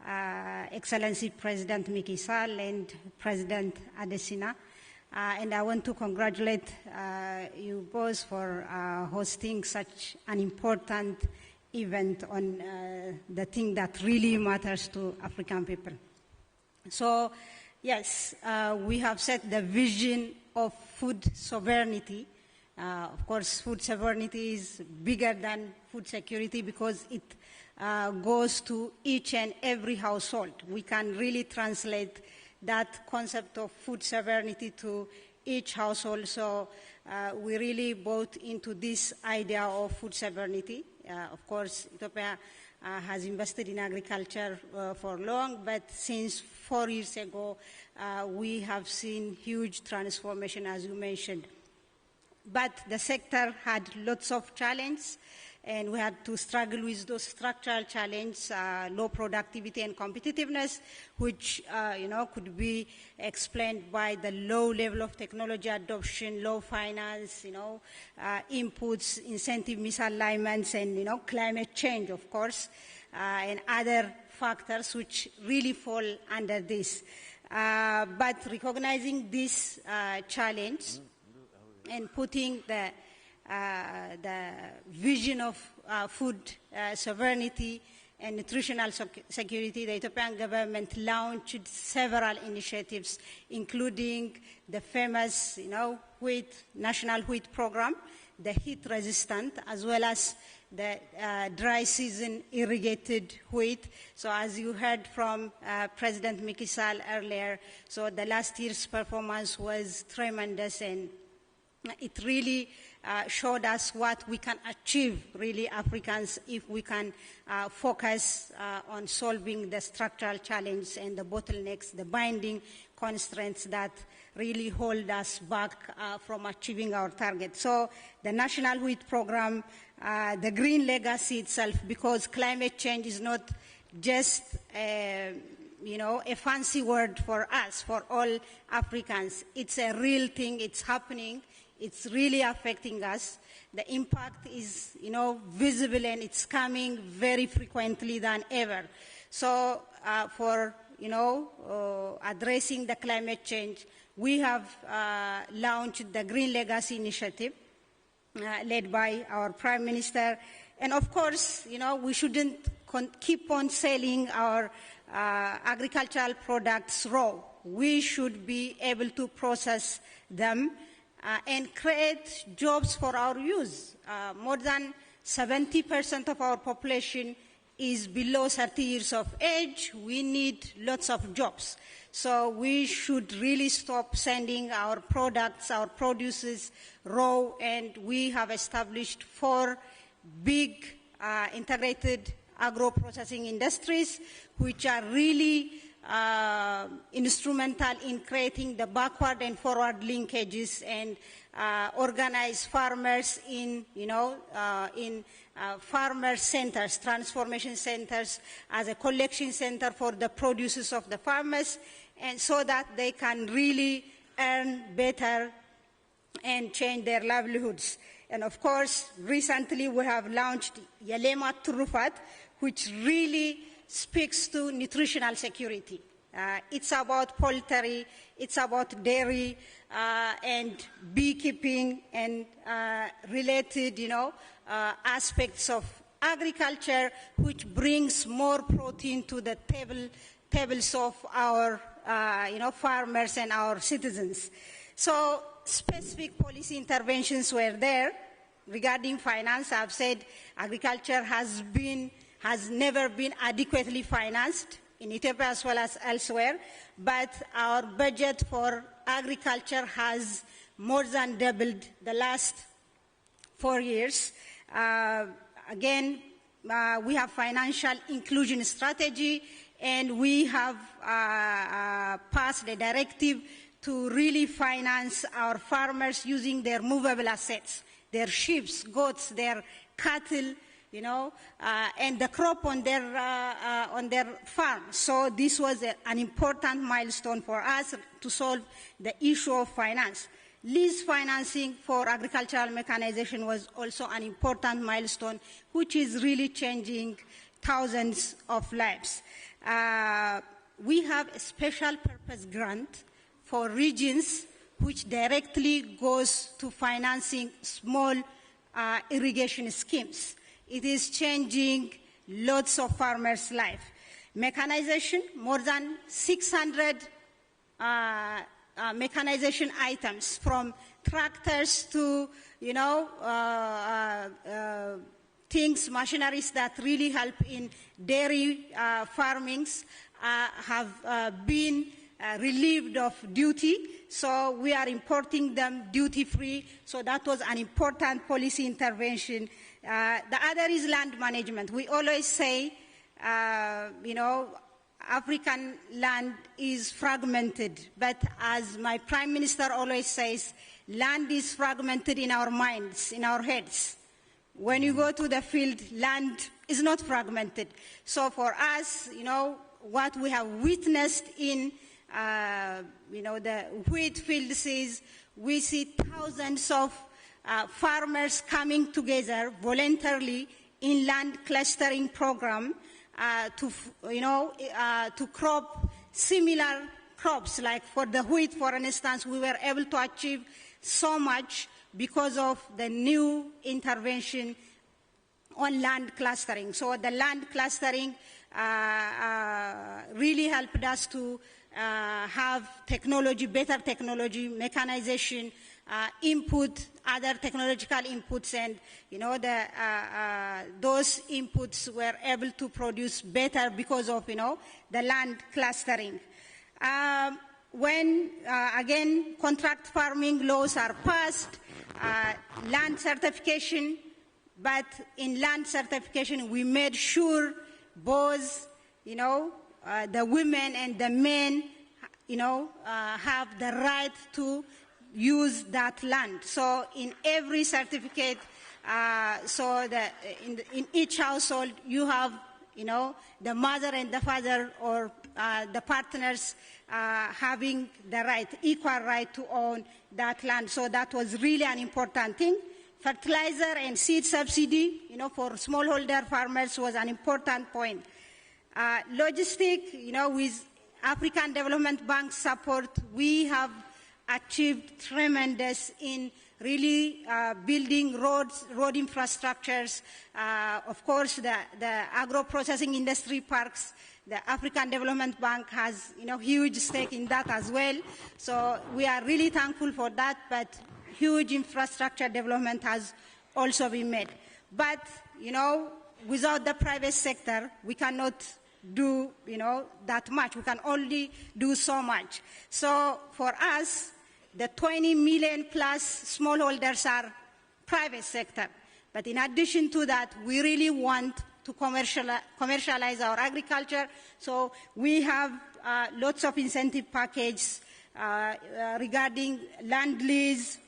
Excellency President Macky Sall and President Adesina. And I want to congratulate you both for hosting such an important event on the thing that really matters to African people. So, yes, we have set the vision of food sovereignty. Of course, food sovereignty is bigger than food security because it goes to each and every household. We can really translate that concept of food sovereignty to each household. So we really bought into this idea of food sovereignty. Of course, Ethiopia has invested in agriculture for long, but since 4 years ago, we have seen huge transformation, as you mentioned. But the sector had lots of challenges, and we had to struggle with those structural challenges, low productivity and competitiveness, which could be explained by the low level of technology adoption, low finance, inputs, incentive misalignments, and climate change, of course, and other factors which really fall under this. But recognizing this challenge and putting the vision of food sovereignty and nutritional security, the Ethiopian government launched several initiatives, including the famous, national wheat program, the heat resistant, as well as the dry season irrigated wheat. So as you heard from President Macky Sall earlier, so the last year's performance was tremendous, and it really showed us what we can achieve, really, Africans, if we can focus on solving the structural challenges and the bottlenecks, the binding constraints that really hold us back from achieving our target. So the National Wheat Program, the green legacy itself, because climate change is not just a fancy word for us, for all Africans. It's a real thing. It's happening. It's really affecting us. The impact is, visible, and it's coming very frequently than ever. So for, addressing the climate change, we have launched the Green Legacy Initiative, led by our Prime Minister. And of course, we shouldn't keep on selling our agricultural products raw. We should be able to process them and create jobs for our youth. More than 70% of our population is below 30 years of age. We need lots of jobs. So we should really stop sending our products, our produces raw, and we have established 4 big integrated agro-processing industries, which are really instrumental in creating the backward and forward linkages and organize farmers in, farmer centers, transformation centers, as a collection center for the produces of the farmers, and so that they can really earn better and change their livelihoods. And of course, recently we have launched Yalema Turufat, which really speaks to nutritional security. It's about poultry, it's about dairy and beekeeping and related, aspects of agriculture, which brings more protein to the tables of our, farmers and our citizens. So specific policy interventions were there regarding finance. I've said agriculture has never been adequately financed in Ethiopia as well as elsewhere, but our budget for agriculture has more than doubled the last 4 years. Again, we have financial inclusion strategy, and we have passed a directive to really finance our farmers using their movable assets, their sheep, goats, their cattle, you know, and the crop on their farm. So this was an important milestone for us to solve the issue of finance. Lease financing for agricultural mechanization was also an important milestone, which is really changing thousands of lives. We have a special purpose grant for regions which directly goes to financing small irrigation schemes. It is changing lots of farmers' life. Mechanization, more than 600 mechanization items, from tractors to, you know, machineries that really help in dairy farmings have been relieved of duty. So we are importing them duty-free. So that was an important policy intervention. The other is land management. We always say, you know, African land is fragmented, but as my Prime Minister always says, land is fragmented in our minds, in our heads. When you go to the field, land is not fragmented. So for us, you know, what we have witnessed in, you know, the wheat fields is we see thousands of farmers coming together voluntarily in land clustering program to, you know, to crop similar crops. Like for the wheat, for instance, we were able to achieve so much because of the new intervention on land clustering. So the land clustering really helped us to have technology, better technology, mechanization, input, other technological inputs, and you know those inputs were able to produce better because of, you know, the land clustering. When again contract farming laws are passed, land certification, but in land certification we made sure both, you know, the women and the men, you know, have the right to use that land. So in every certificate, so that in each household you have, you know, the mother and the father or the partners having the right, equal right to own that land. So that was really an important thing. Fertilizer and seed subsidy, you know, for smallholder farmers was an important point. Logistic, you know, with African Development Bank support, we have achieved tremendous in really building roads, road infrastructures. Of course, the agro-processing industry parks, the African Development Bank has, you know, huge stake in that as well. So we are really thankful for that, but huge infrastructure development has also been made. But, you know, without the private sector, we cannot do, you know, that much. We can only do so much. So for us, the 20 million plus smallholders are private sector. But in addition to that, we really want to commercialize our agriculture. So we have lots of incentive packages regarding land lease,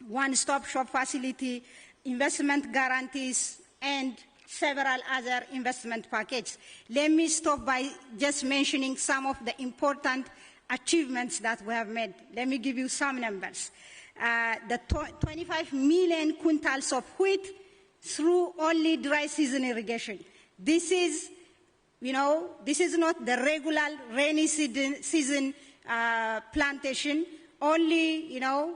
one-stop shop facility, investment guarantees, and several other investment packages. Let me stop by just mentioning some of the important achievements that we have made. Let me give you some numbers. The 25 million quintals of wheat through only dry season irrigation. This is, you know, this is not the regular rainy season plantation, only, you know,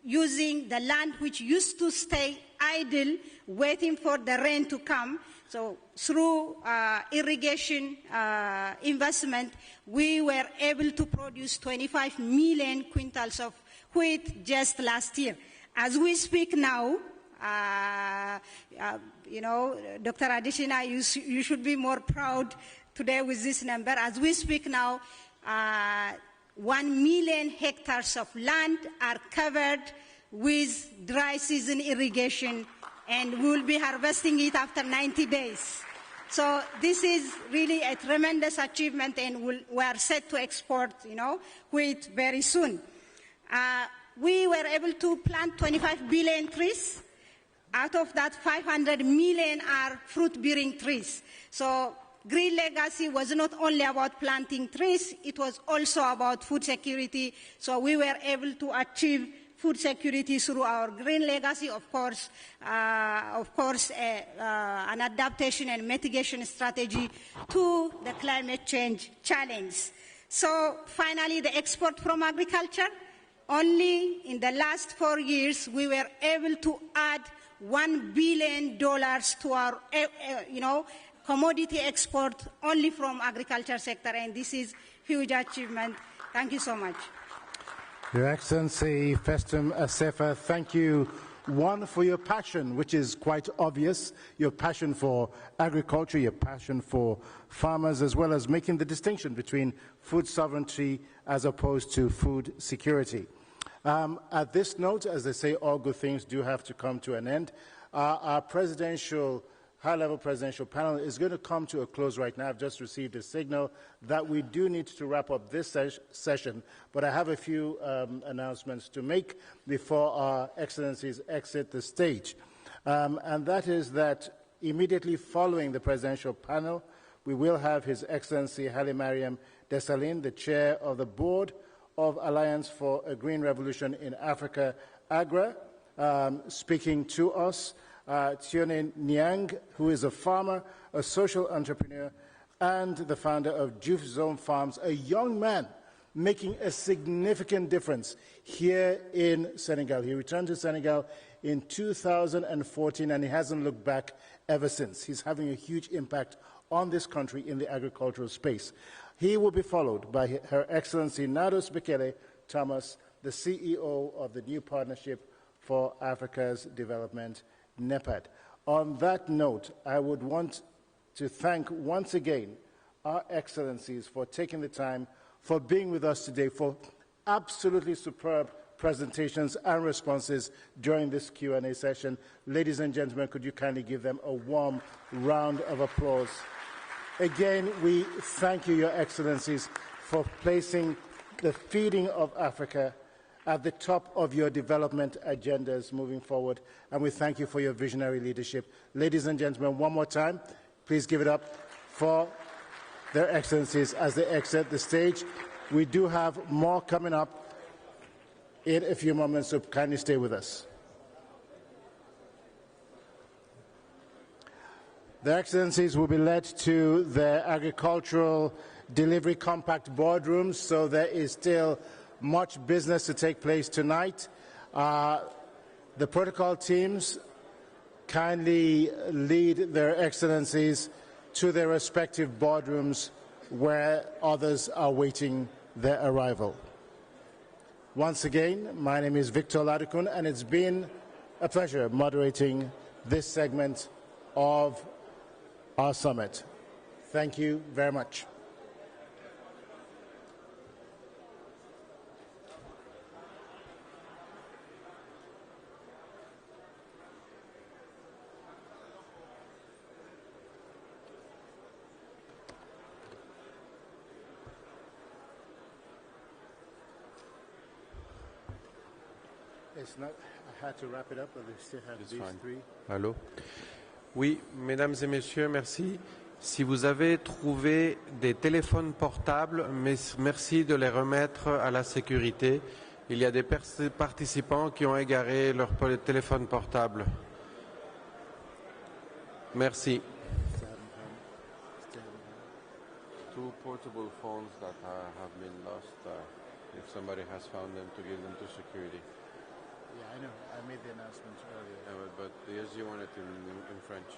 using the land which used to stay idle, waiting for the rain to come. So through irrigation investment, we were able to produce 25 million quintals of wheat just last year. As we speak now, you know, Dr. Adishina, you should be more proud today with this number. As we speak now, 1 million hectares of land are covered with dry season irrigation and we will be harvesting it after 90 days. So this is really a tremendous achievement, and we are set to export, wheat very soon. We were able to plant 25 billion trees. Out of that, 500 million are fruit-bearing trees. So Green Legacy was not only about planting trees, it was also about food security. So we were able to achieve food security through our Green Legacy, of course, an adaptation and mitigation strategy to the climate change challenge. So finally, the export from agriculture. Only in the last 4 years, we were able to add $1 billion to our, commodity export only from agriculture sector, and this is huge achievement. Thank you so much.
Your Excellency Festum Assefa, thank you, one, for your passion, which is quite obvious, your passion for agriculture, your passion for farmers, as well as making the distinction between food sovereignty as opposed to food security. At this note, as they say, all good things do have to come to an end. Our high-level presidential panel is going to come to a close right now. I've just received a signal that we do need to wrap up this session, but I have a few announcements to make before our excellencies exit the stage. And that is that immediately following the presidential panel, we will have His Excellency Haile Mariam Desalegn, the chair of the board of Alliance for a Green Revolution in Africa, AGRA, speaking to us. Tione Niang, who is a farmer, a social entrepreneur, and the founder of Juf Zone Farms, a young man making a significant difference here in Senegal. He returned to Senegal in 2014, and he hasn't looked back ever since. He's having a huge impact on this country in the agricultural space. He will be followed by Her Excellency Nados Bekele Thomas, the CEO of the New Partnership for Africa's Development, NEPAD. On that note, I would want to thank once again our excellencies for taking the time, for being with us today, for absolutely superb presentations and responses during this Q&A session. Ladies and gentlemen, could you kindly give them a warm round of applause? Again, we thank you, Your Excellencies, for placing the feeding of Africa at the top of your development agendas moving forward, and we thank you for your visionary leadership. Ladies and gentlemen, one more time, please give it up for their excellencies as they exit the stage. We do have more coming up in a few moments, so kindly stay with us. Their excellencies will be led to the Agricultural Delivery Compact boardrooms, so there is still much business to take place tonight. The protocol teams kindly lead their excellencies to their respective boardrooms where others are waiting their arrival. Once again, my name is Victor Ladukun, and it's been a pleasure moderating this segment of our summit. Thank you very much. It's not, I had to wrap it up, but we still have these three.
Allô? Oui, mesdames et messieurs, merci. Si vous avez trouvé des téléphones portables, merci de les remettre à la sécurité. Il y a des participants qui ont égaré leur téléphone portable. Merci. Two portable phones that have been lost. If somebody has found them, to give them to security.
Yeah, I know. I made the announcement earlier.
But yes, you want it in French.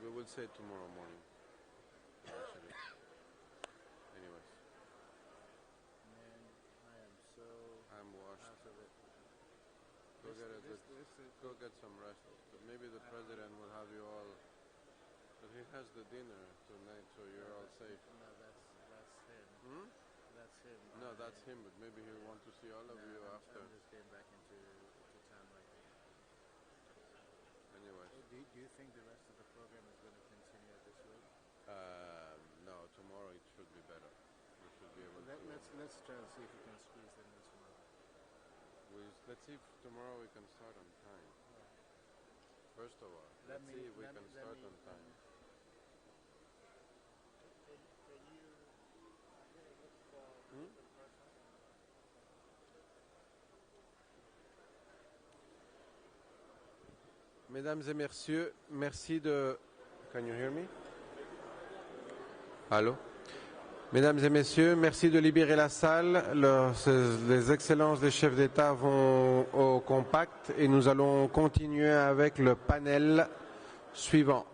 We will say it tomorrow morning. Actually. Anyways.
Man, I am so...
I'm washed.
Out of it.
Go get some rest. But maybe the president will have you all... But he has the dinner tonight, so you're all safe.
No, that's him.
Hmm?
That's him.
No, that's him, but maybe he'll want to see all of you after.
I'm just getting back into town right now.
anyway.
Do you think the rest of the program is going to continue at this rate?
No, tomorrow it should be better. We should be able to.
Let's try and see if we can squeeze them in tomorrow.
Let's see if tomorrow we can start on time. First of all, let's see if we can start on time. Mesdames et messieurs, merci de... Can you hear me? Allô? Mesdames et messieurs, merci de libérer la salle. Les excellences des chefs d'État vont au compact et nous allons continuer avec le panel suivant.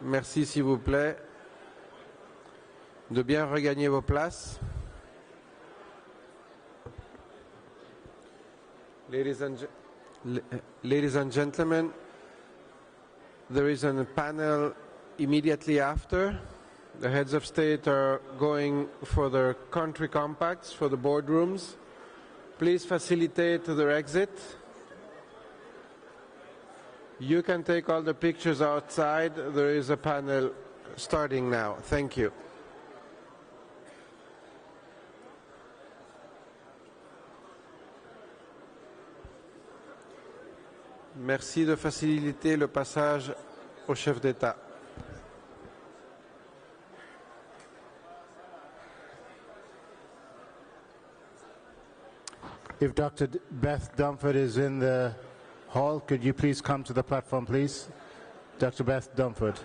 Merci s'il vous plaît de bien regagner vos places. Ladies and gentlemen, there is a panel immediately after. The heads of state are going for their country compacts, for the boardrooms. Please facilitate their exit. You can take all the pictures outside. There is a panel starting now. Thank you. Merci de faciliter le passage au chef d'État.
If Dr. Beth Dumford is in the hall, could you please come to the platform, please? Dr. Beth Dumford.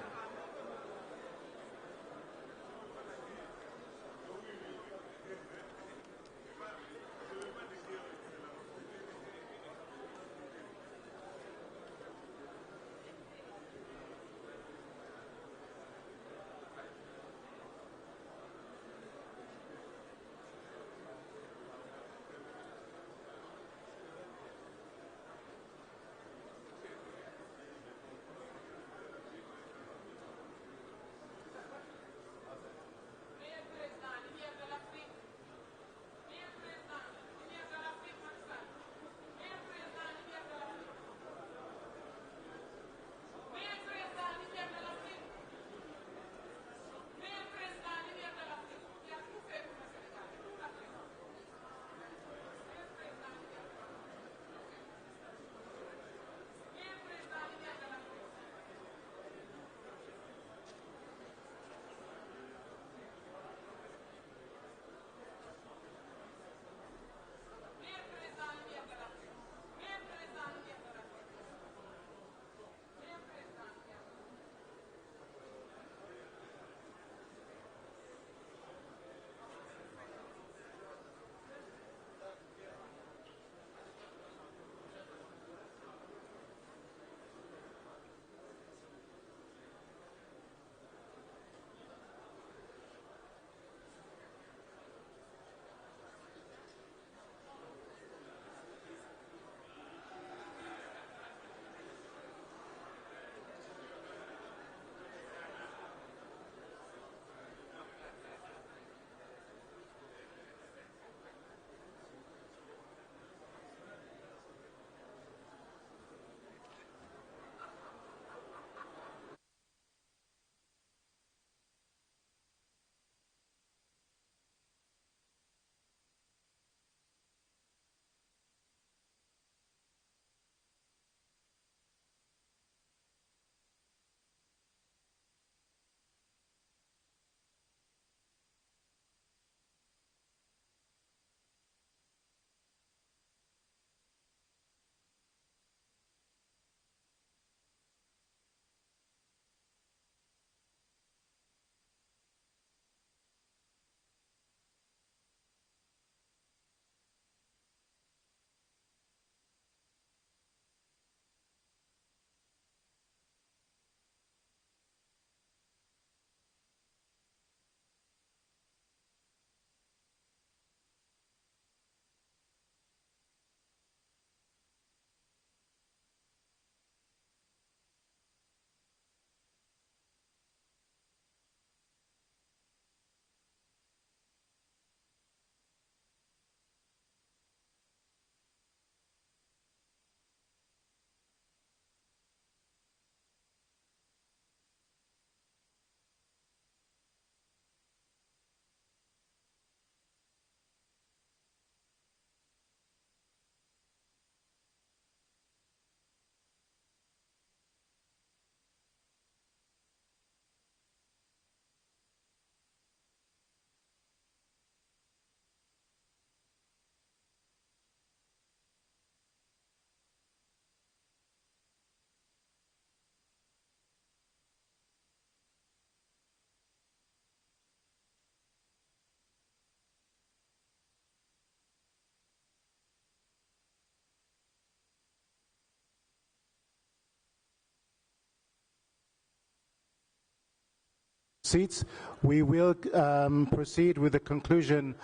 seats. We will proceed with the conclusion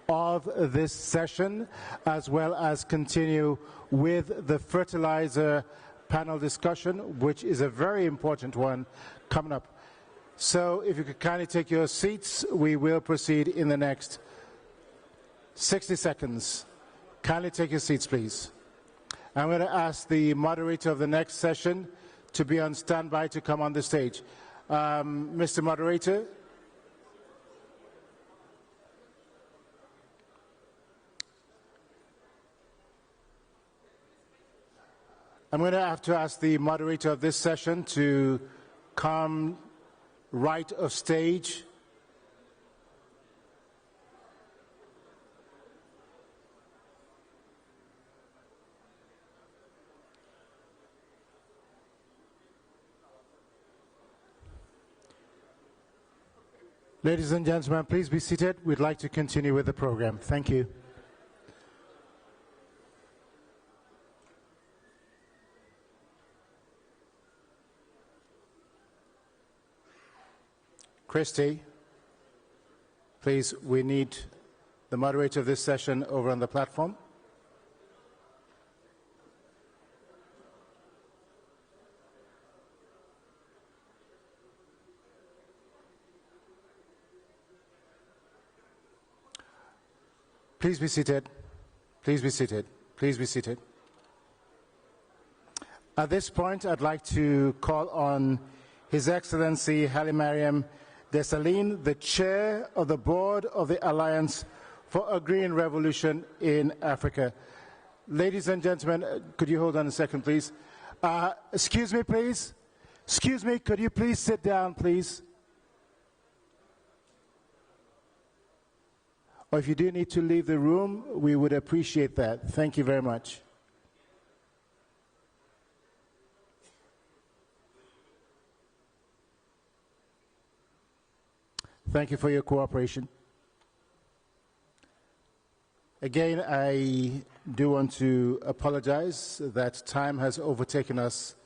of this session, as well as continue with the fertilizer panel discussion, which is a very important one coming up. So if you could kindly take your seats, we will proceed in the next 60 seconds. Kindly take your seats, please. I'm going to ask the moderator of the next session to be on standby to come on the stage. Mr. Moderator. I'm going to have to ask the moderator of this session to come right of stage. Ladies and gentlemen, please be seated. We'd like to continue with the program. Thank you. Christy, please, we need the moderator of this session over on the platform. Please be seated. Please be seated. Please be seated. At this point, I'd like to call on His Excellency Haile Mariam Desalegn, the Chair of the Board of the Alliance for a Green Revolution in Africa. Ladies and gentlemen, could you hold on a second, please? Excuse me, please. Excuse me, could you please sit down, please? Or if you do need to leave the room, we would appreciate that. Thank you very much. Thank you for your cooperation. Again, I do want to apologize that time has overtaken us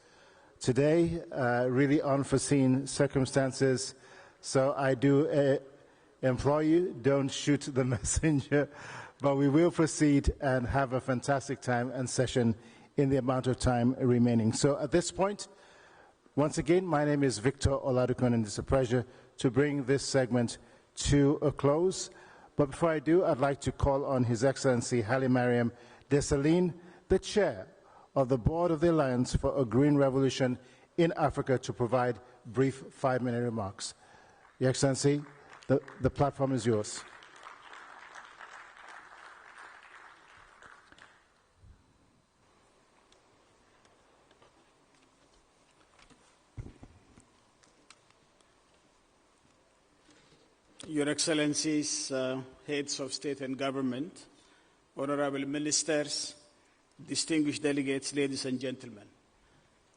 today, really unforeseen circumstances. So I do implore you, don't shoot the messenger, but we will proceed and have a fantastic time and session in the amount of time remaining. So at this point, once again, my name is Victor Oladokun, and it's a pleasure to bring this segment to a close. But before I do, I'd like to call on His Excellency Haile Mariam Desalegn, the Chair of the Board of the Alliance for a Green Revolution in Africa, to provide brief 5-minute remarks. Your Excellency, the platform is yours.
Your Excellencies, heads of state and government, honorable ministers, distinguished delegates, ladies and gentlemen.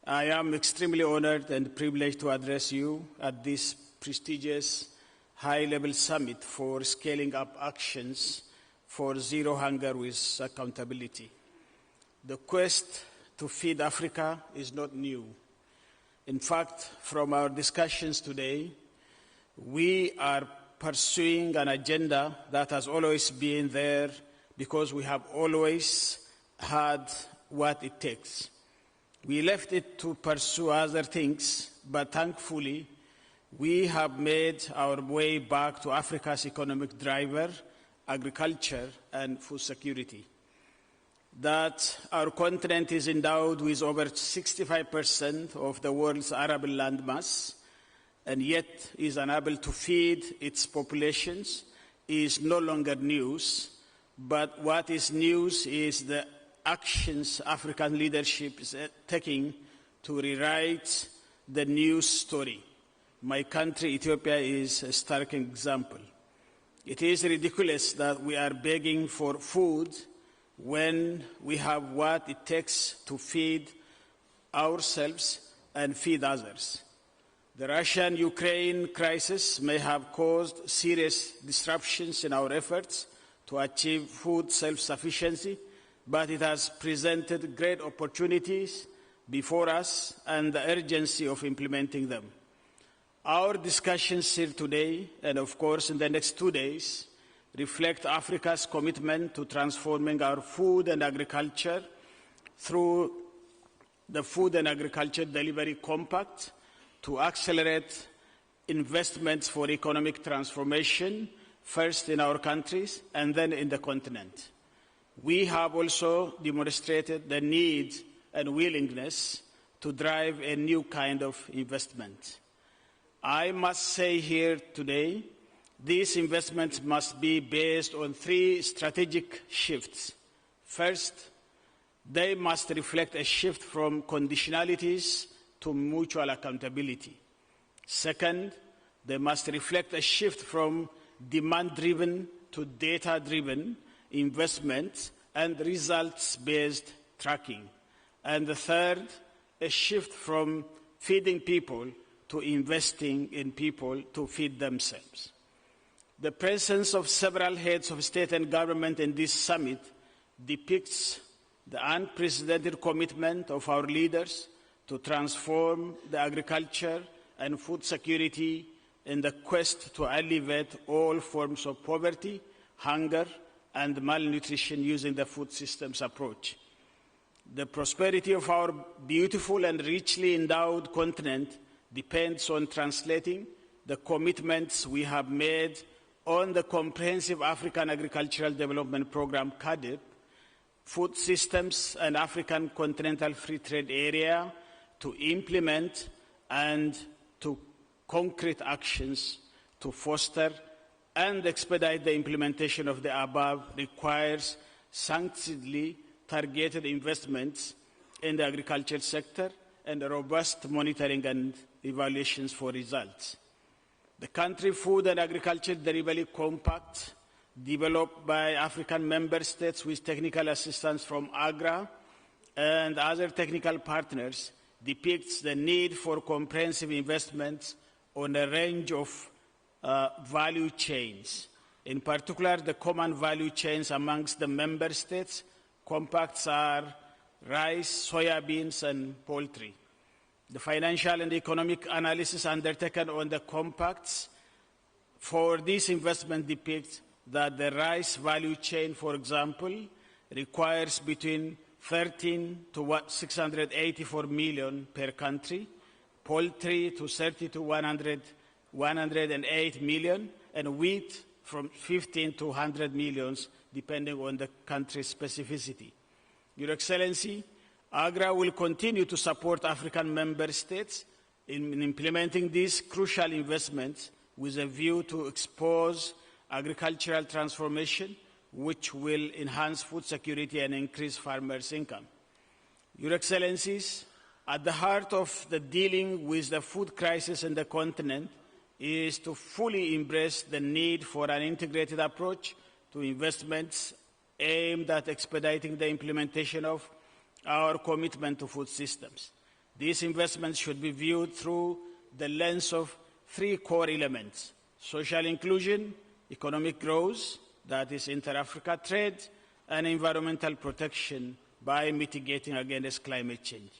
I am extremely honored and privileged to address you at this prestigious high-level summit for scaling up actions for zero hunger with accountability. The quest to feed Africa is not new. In fact, from our discussions today, we are pursuing an agenda that has always been there because we have always had what it takes. We left it to pursue other things, but thankfully, we have made our way back to Africa's economic driver, agriculture and food security. That our continent is endowed with over 65% of the world's arable landmass, and yet is unable to feed its populations, is no longer news. But what is news is the actions African leadership is taking to rewrite the news story. My country, Ethiopia, is a stark example. It is ridiculous that we are begging for food when we have what it takes to feed ourselves and feed others. The Russian-Ukraine crisis may have caused serious disruptions in our efforts to achieve food self-sufficiency, but it has presented great opportunities before us and the urgency of implementing them. Our discussions here today, and of course in the next 2 days, reflect Africa's commitment to transforming our food and agriculture through the Food and Agriculture Delivery Compact to accelerate investments for economic transformation, first in our countries and then in the continent. We have also demonstrated the need and willingness to drive a new kind of investment. I must say here today, these investments must be based on 3 strategic shifts. First, they must reflect a shift from conditionalities to mutual accountability. Second, they must reflect a shift from demand-driven to data-driven investments and results-based tracking. And the third, a shift from feeding people to investing in people to feed themselves. The presence of several heads of state and government in this summit depicts the unprecedented commitment of our leaders to transform the agriculture and food security in the quest to alleviate all forms of poverty, hunger, and malnutrition using the food systems approach. The prosperity of our beautiful and richly endowed continent depends on translating the commitments we have made on the Comprehensive African Agricultural Development Program, CAADP, food systems and African Continental Free Trade Area to implement and to concrete actions to foster and expedite the implementation of the above requires sanctiously targeted investments in the agriculture sector and robust monitoring and evaluations for results. The Country Food and Agriculture Delivery Compact, developed by African member states with technical assistance from AGRA and other technical partners, depicts the need for comprehensive investments on a range of value chains. In particular, the common value chains amongst the member states compacts are rice, soybeans, and poultry. The financial and economic analysis undertaken on the compacts for this investment depicts that the rice value chain, for example, requires between 13 to 684 million per country, poultry to 30 to 108 million, and wheat from 15 to 100 millions, depending on the country's specificity. Your Excellency, AGRA will continue to support African member states in implementing these crucial investments with a view to expose agricultural transformation, which will enhance food security and increase farmers' income. Your Excellencies, at the heart of the dealing with the food crisis in the continent is to fully embrace the need for an integrated approach to investments aimed at expediting the implementation of our commitment to food systems. These investments should be viewed through the lens of 3 core elements: social inclusion, economic growth, that is inter-Africa trade, and environmental protection by mitigating against climate change.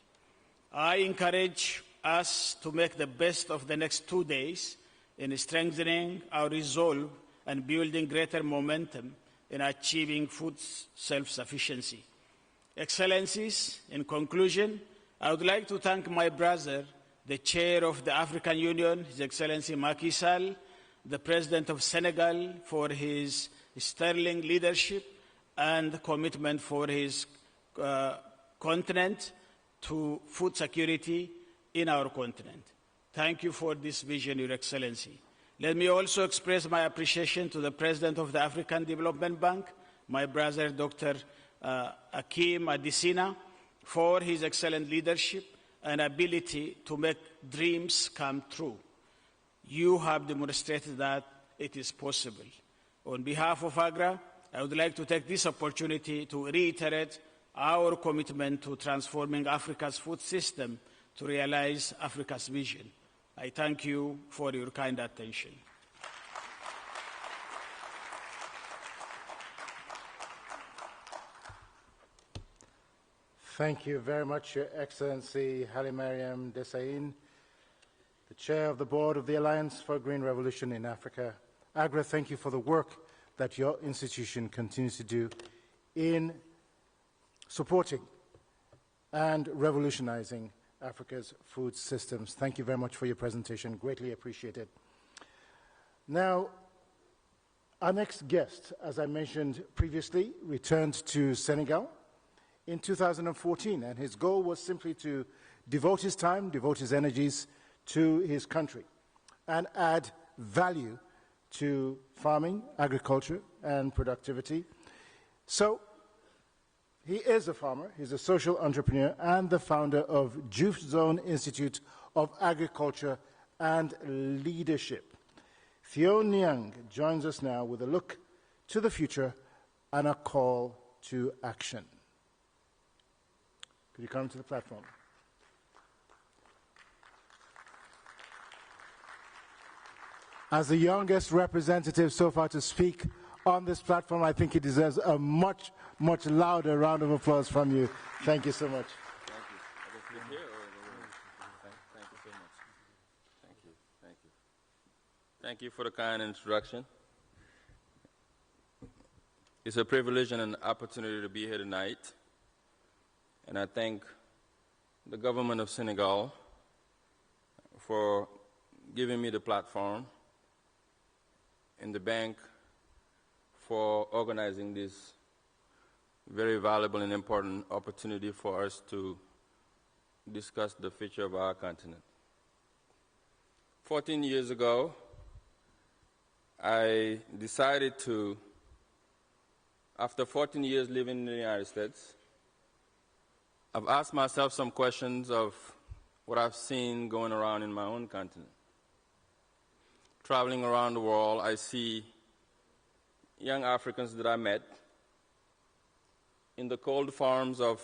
I encourage us to make the best of the next 2 days in strengthening our resolve and building greater momentum in achieving food self-sufficiency. Excellencies, in conclusion, I would like to thank my brother, the Chair of the African Union, His Excellency Macky Sall, the President of Senegal, for his sterling leadership and commitment for his continent to food security in our continent. Thank you for this vision, Your Excellency. Let me also express my appreciation to the President of the African Development Bank, my brother, Dr. Akim Adesina, for his excellent leadership and ability to make dreams come true. You have demonstrated that it is possible. On behalf of AGRA, I would like to take this opportunity to reiterate our commitment to transforming Africa's food system to realize Africa's vision. I thank you for your kind attention.
Thank you very much, Your Excellency Hailemariam Desalegn, the the Chair of the Board of the Alliance for a Green Revolution in Africa. Agra, thank you for the work that your institution continues to do in supporting and revolutionizing Africa's food systems. Thank you very much for your presentation. Greatly appreciated. Now, our next guest, as I mentioned previously, returned to Senegal in 2014, and his goal was simply to devote his time, devote his energies to his country, and add value to farming, agriculture, and productivity. So, he is a farmer, he's a social entrepreneur, and the founder of Juf Zone Institute of Agriculture and Leadership. Theo Niang joins us now with a look to the future and a call to action. Could you come to the platform? As the youngest representative so far to speak on this platform, I think he deserves a much, much louder round of applause from you. Thank you so much.
Thank you. Thank you so much. Thank you. Thank you. Thank you for the kind introduction. It's a privilege and an opportunity to be here tonight. And I thank the government of Senegal for giving me the platform and the bank for organizing this very valuable and important opportunity for us to discuss the future of our continent. 14 years ago, I decided to, after 14 years living in the United States, I've asked myself some questions of what I've seen going around in my own continent. Traveling around the world, I see young Africans that I met in the cold farms of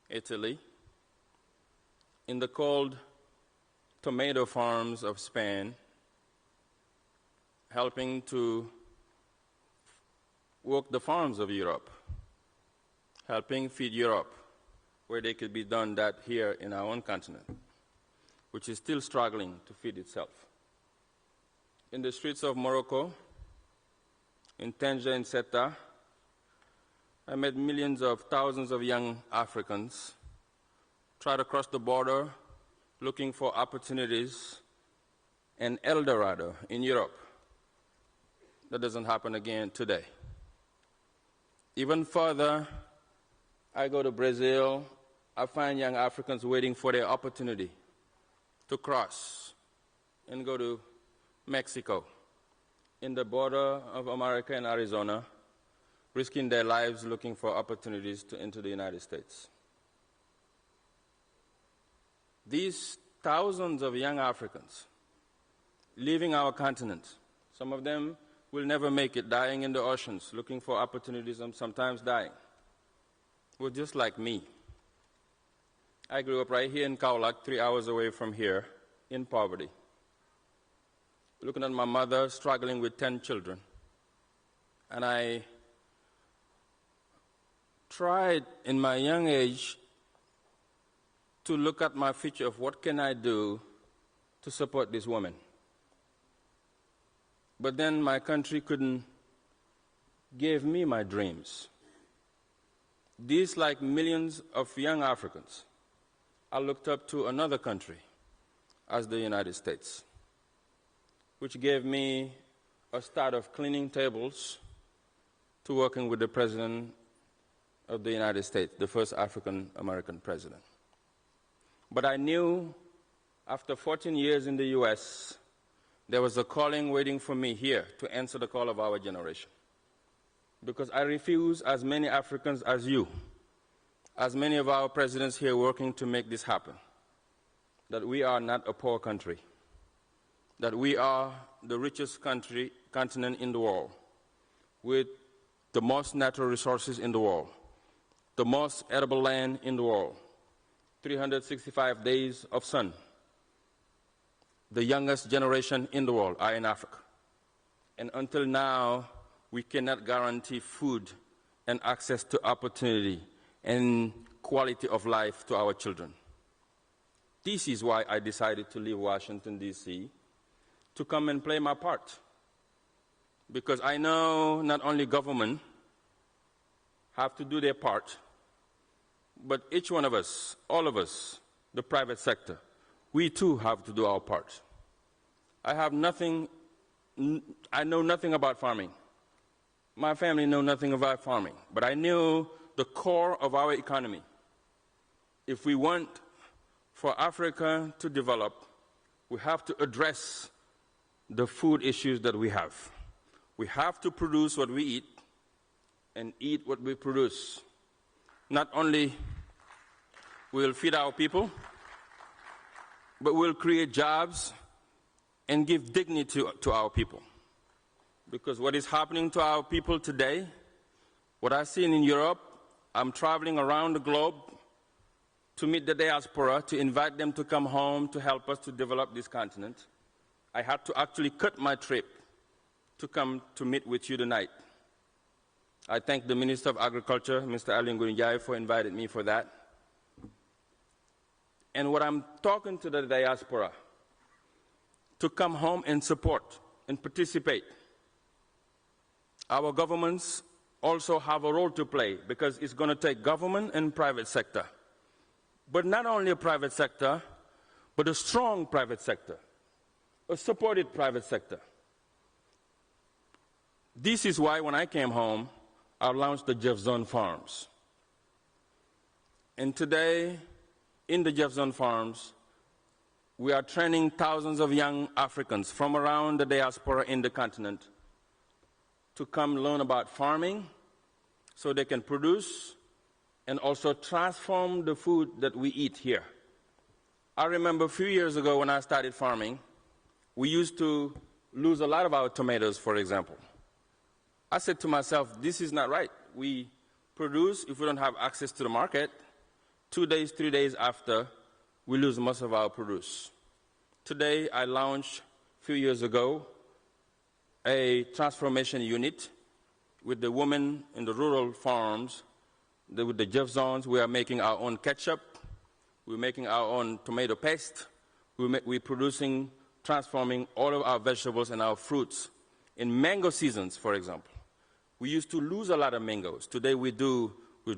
Italy, in the cold tomato farms of Spain, helping to work the farms of Europe, helping feed Europe, where they could be done that here in our own continent, which is still struggling to feed itself. In the streets of Morocco, in Tanger and Seta, I met millions of thousands of young Africans try to cross the border looking for opportunities in El Dorado in Europe. That doesn't happen again today. Even further, I go to Brazil, I find young Africans waiting for their opportunity to cross and go to Mexico, in the border of America and Arizona, risking their lives looking for opportunities to enter the United States. These thousands of young Africans leaving our continent, some of them will never make it, dying in the oceans, looking for opportunities and sometimes dying, were just like me. I grew up right here in Kaolack, 3 hours away from here, in poverty. Looking at my mother struggling with 10 children. And I tried in my young age to look at my future of what can I do to support this woman. But then my country couldn't give me my dreams. These, like millions of young Africans, I looked up to another country as the United States, which gave me a start of cleaning tables to working with the President of the United States, the first African-American president. But I knew after 14 years in the US, there was a calling waiting for me here to answer the call of our generation. Because I refuse, as many Africans as you, as many of our presidents here working to make this happen, that we are not a poor country, that we are the richest continent in the world, with the most natural resources in the world, the most edible land in the world, 365 days of sun. The youngest generation in the world are in Africa. And until now, we cannot guarantee food and access to opportunity and quality of life to our children. This is why I decided to leave Washington, D.C., to come and play my part. Because I know not only government have to do their part, but each one of us, all of us, the private sector, we too have to do our part. I know nothing about farming. My family know nothing about farming, but I knew the core of our economy. If we want for Africa to develop, we have to address the food issues that we have. We have to produce what we eat and eat what we produce. Not only will feed our people, but we'll create jobs and give dignity to our people. Because what is happening to our people today, what I've seen in Europe, I'm traveling around the globe to meet the diaspora, to invite them to come home to help us to develop this continent. I had to actually cut my trip to come to meet with you tonight. I thank the Minister of Agriculture, Mr. Alin Gurinjai, for inviting me for that. And what I'm talking to the diaspora, to come home and support and participate. Our governments also have a role to play because it's going to take government and private sector. But not only a private sector, but a strong private sector, a supported private sector. This is why when I came home, I launched the Jeff Zone Farms. And today, in the Jeff Zone Farms, we are training thousands of young Africans from around the diaspora in the continent to come learn about farming so they can produce and also transform the food that we eat here. I remember a few years ago when I started farming, we used to lose a lot of our tomatoes, for example. I said to myself, this is not right. We produce, if we don't have access to the market, 2 days, 3 days after, we lose most of our produce. Today, I launched a few years ago a transformation unit with the women in the rural farms. With the Jeff Zones, we are making our own ketchup. We're making our own tomato paste. We're producing, transforming all of our vegetables and our fruits. In mango seasons, for example, we used to lose a lot of mangoes. Today we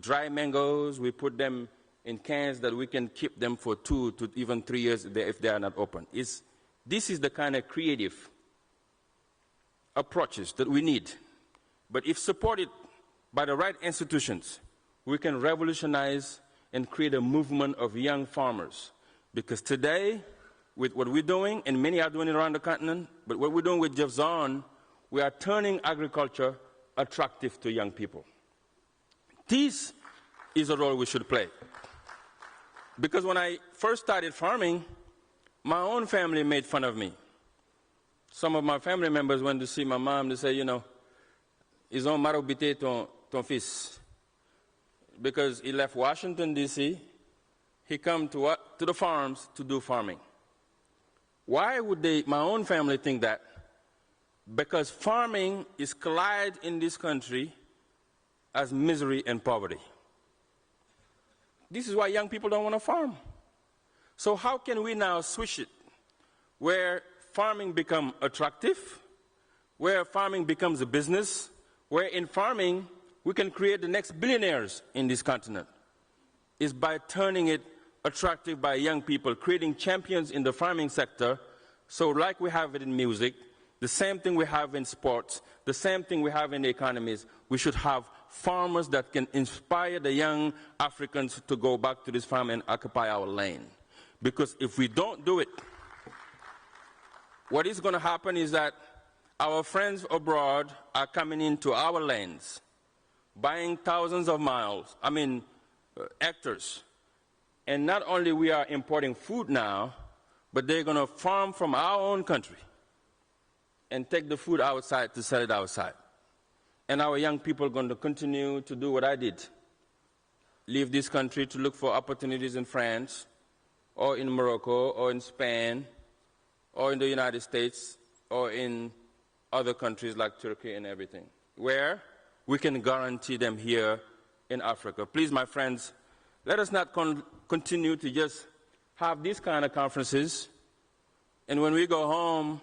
dry mangoes, we put them in cans that we can keep them for 2 to even 3 years if they are not open. This is the kind of creative approaches that we need. But if supported by the right institutions, we can revolutionize and create a movement of young farmers. Because today, with what we're doing, and many are doing it around the continent, but what we're doing with Jeff Zone, we are turning agriculture attractive to young people. This is a role we should play. Because when I first started farming, my own family made fun of me. Some of my family members went to see my mom to say, you know, ils ont marobité ton fils. Because he left Washington, D.C., he come to the farms to do farming. Why would my own family think that? Because farming is collided in this country as misery and poverty. This is why young people don't want to farm. So how can we now switch it where farming becomes attractive, where farming becomes a business, where in farming we can create the next billionaires in this continent? Is by turning it attractive by young people, creating champions in the farming sector. So like we have it in music, the same thing we have in sports, the same thing we have in the economies, we should have farmers that can inspire the young Africans to go back to this farm and occupy our land. Because if we don't do it, what is going to happen is that our friends abroad are coming into our lands, buying thousands of hectares. And not only we are importing food now, but they're going to farm from our own country and take the food outside to sell it outside. And our young people are going to continue to do what I did. Leave this country to look for opportunities in France, or in Morocco, or in Spain, or in the United States, or in other countries like Turkey and everything, where we can guarantee them here in Africa. Please, my friends, let us not continue to just have these kind of conferences, and when we go home,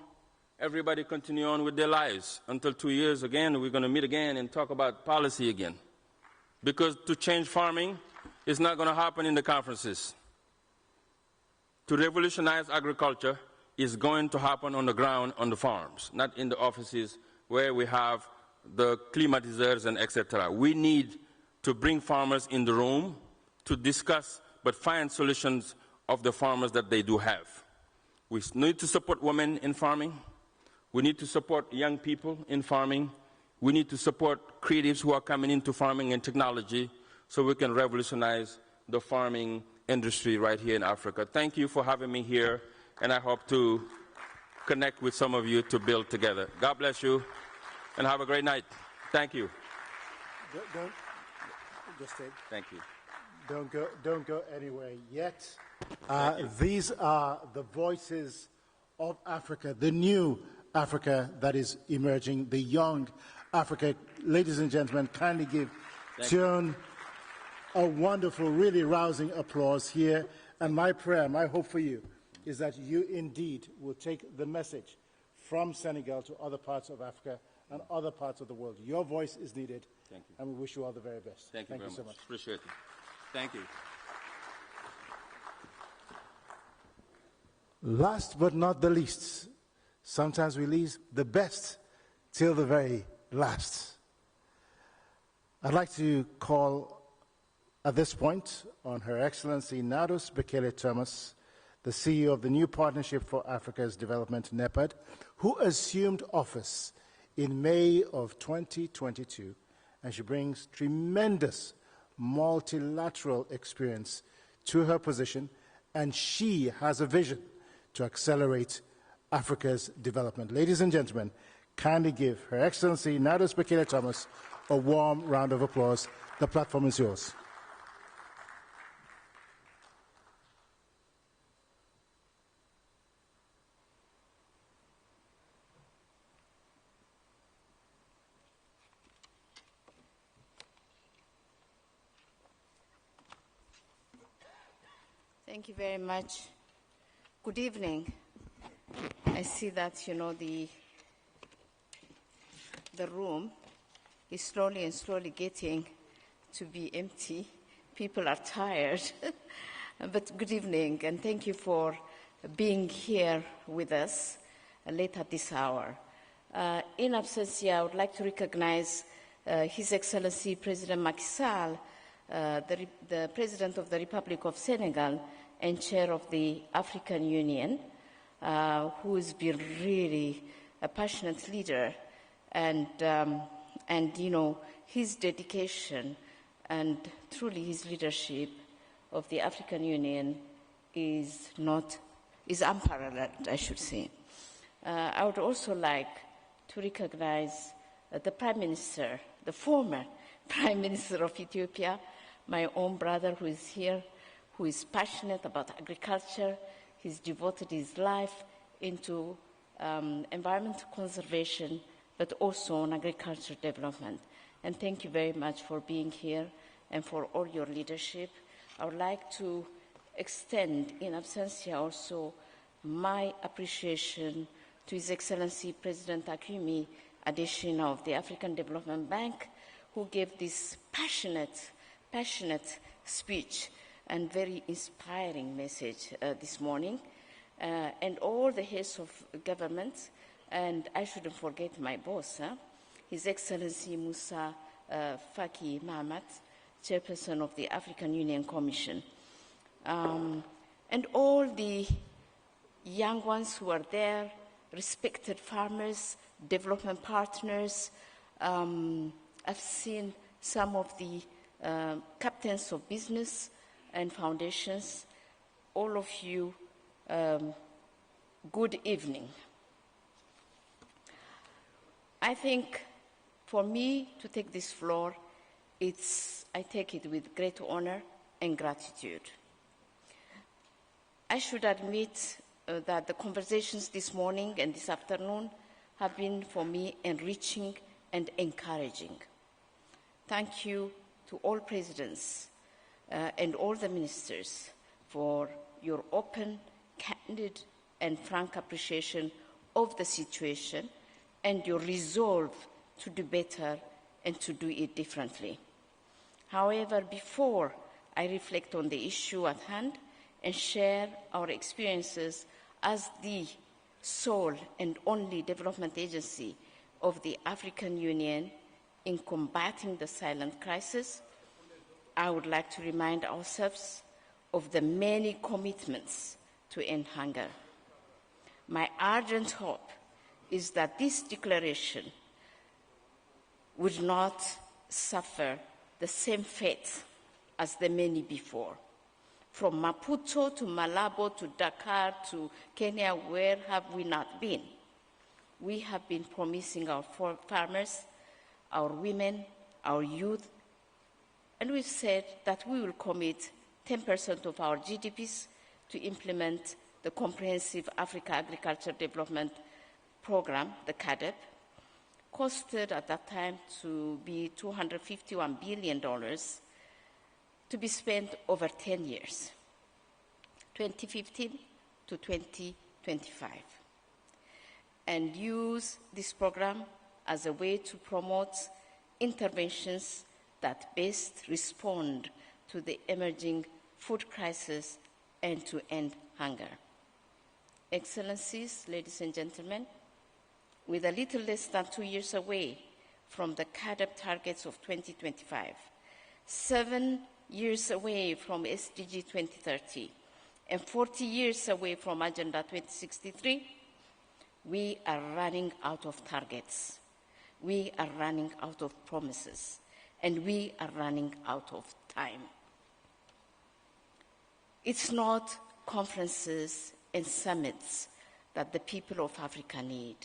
everybody continue on with their lives until 2 years again, we're going to meet again and talk about policy again. Because to change farming is not going to happen in the conferences. To revolutionize agriculture is going to happen on the ground, on the farms, not in the offices where we have the climatizers and etc. We need to bring farmers in the room to discuss but find solutions of the farmers that they do have. We need to support women in farming. We need to support young people in farming. We need to support creatives who are coming into farming and technology so we can revolutionize the farming industry right here in Africa. Thank you for having me here, and I hope to connect with some of you to build together. God bless you, and have a great night. Thank you. Thank you.
Don't go anywhere yet. These are the voices of Africa, the new Africa that is emerging, the young Africa. Ladies and gentlemen, kindly give Tion a wonderful, really rousing applause here. And my prayer, my hope for you is that you indeed will take the message from Senegal to other parts of Africa and other parts of the world. Your voice is needed.
Thank you.
And we wish you all the very best.
Thank you very
so much.
Appreciate it. Thank you.
Last but not the least, sometimes we leave the best till the very last. I'd like to call at this point on Her Excellency Nados Bekele Thomas, the CEO of the new Partnership for Africa's Development, NEPAD, who assumed office in May of 2022, and she brings tremendous multilateral experience to her position, and she has a vision to accelerate Africa's development. Ladies and gentlemen, kindly give Her Excellency Nados Bekele Thomas a warm round of applause. The platform is yours.
Thank you very much. Good evening. I see that, the room is slowly getting to be empty. People are tired. But good evening, and thank you for being here with us late at this hour. In absentia, I would like to recognize His Excellency President Macky Sall, the President of the Republic of Senegal and Chair of the African Union, who has been really a passionate leader, and his dedication and truly his leadership of the African Union is unparalleled, I should say. I would also like to recognize the Prime Minister, the former Prime Minister of Ethiopia, my own brother who is here, who is passionate about agriculture. He's devoted his life into environmental conservation, but also on agricultural development. And thank you very much for being here and for all your leadership. I would like to extend in absentia also my appreciation to His Excellency President Akumi Adesina of the African Development Bank, who gave this passionate speech and very inspiring message this morning, and all the heads of government, and I shouldn't forget my boss, His Excellency Musa Faki Mahamat, Chairperson of the African Union Commission, and all the young ones who are there, respected farmers, development partners. I've seen some of the captains of business and foundations. All of you, good evening. I think for me to take this floor, I take it with great honor and gratitude. I should admit that the conversations this morning and this afternoon have been for me enriching and encouraging. Thank you to all presidents and all the ministers for your open, candid, and frank appreciation of the situation and your resolve to do better and to do it differently. However, before I reflect on the issue at hand and share our experiences as the sole and only development agency of the African Union in combating the silent crisis, I would like to remind ourselves of the many commitments to end hunger. My ardent hope is that this declaration would not suffer the same fate as the many before. From Maputo to Malabo to Dakar to Kenya, where have we not been? We have been promising our farmers, our women, our youth, and we've said that we will commit 10% of our GDPs to implement the Comprehensive Africa Agriculture Development Program, the CADEP, costed at that time to be $251 billion, to be spent over 10 years, 2015 to 2025, and use this program as a way to promote interventions that best respond to the emerging food crisis and to end hunger. Excellencies, ladies and gentlemen, with a little less than 2 years away from the CADEP targets of 2025, 7 years away from SDG 2030, and 40 years away from Agenda 2063, we are running out of targets, we are running out of promises, and we are running out of time. It's not conferences and summits that the people of Africa need.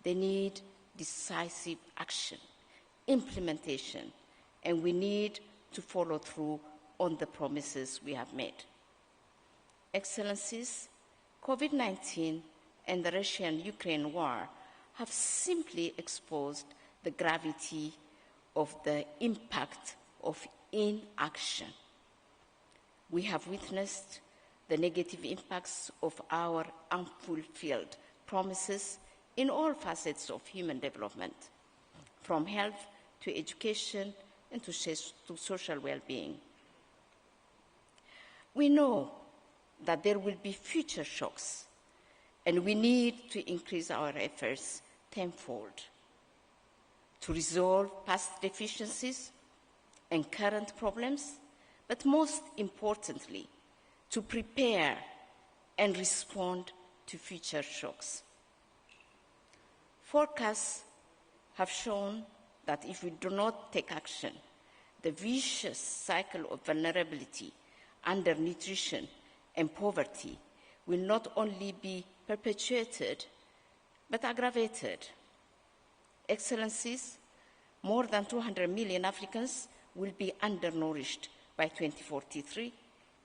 They need decisive action, implementation, and we need to follow through on the promises we have made. Excellencies, COVID-19 and the Russia-Ukraine war have simply exposed the gravity of the impact of inaction. We have witnessed the negative impacts of our unfulfilled promises in all facets of human development, from health to education and to social well-being. We know that there will be future shocks, and we need to increase our efforts tenfold to resolve past deficiencies and current problems, but most importantly, to prepare and respond to future shocks. Forecasts have shown that if we do not take action, the vicious cycle of vulnerability, undernutrition, and poverty will not only be perpetuated, but aggravated. Excellencies, more than 200 million Africans will be undernourished by 2043,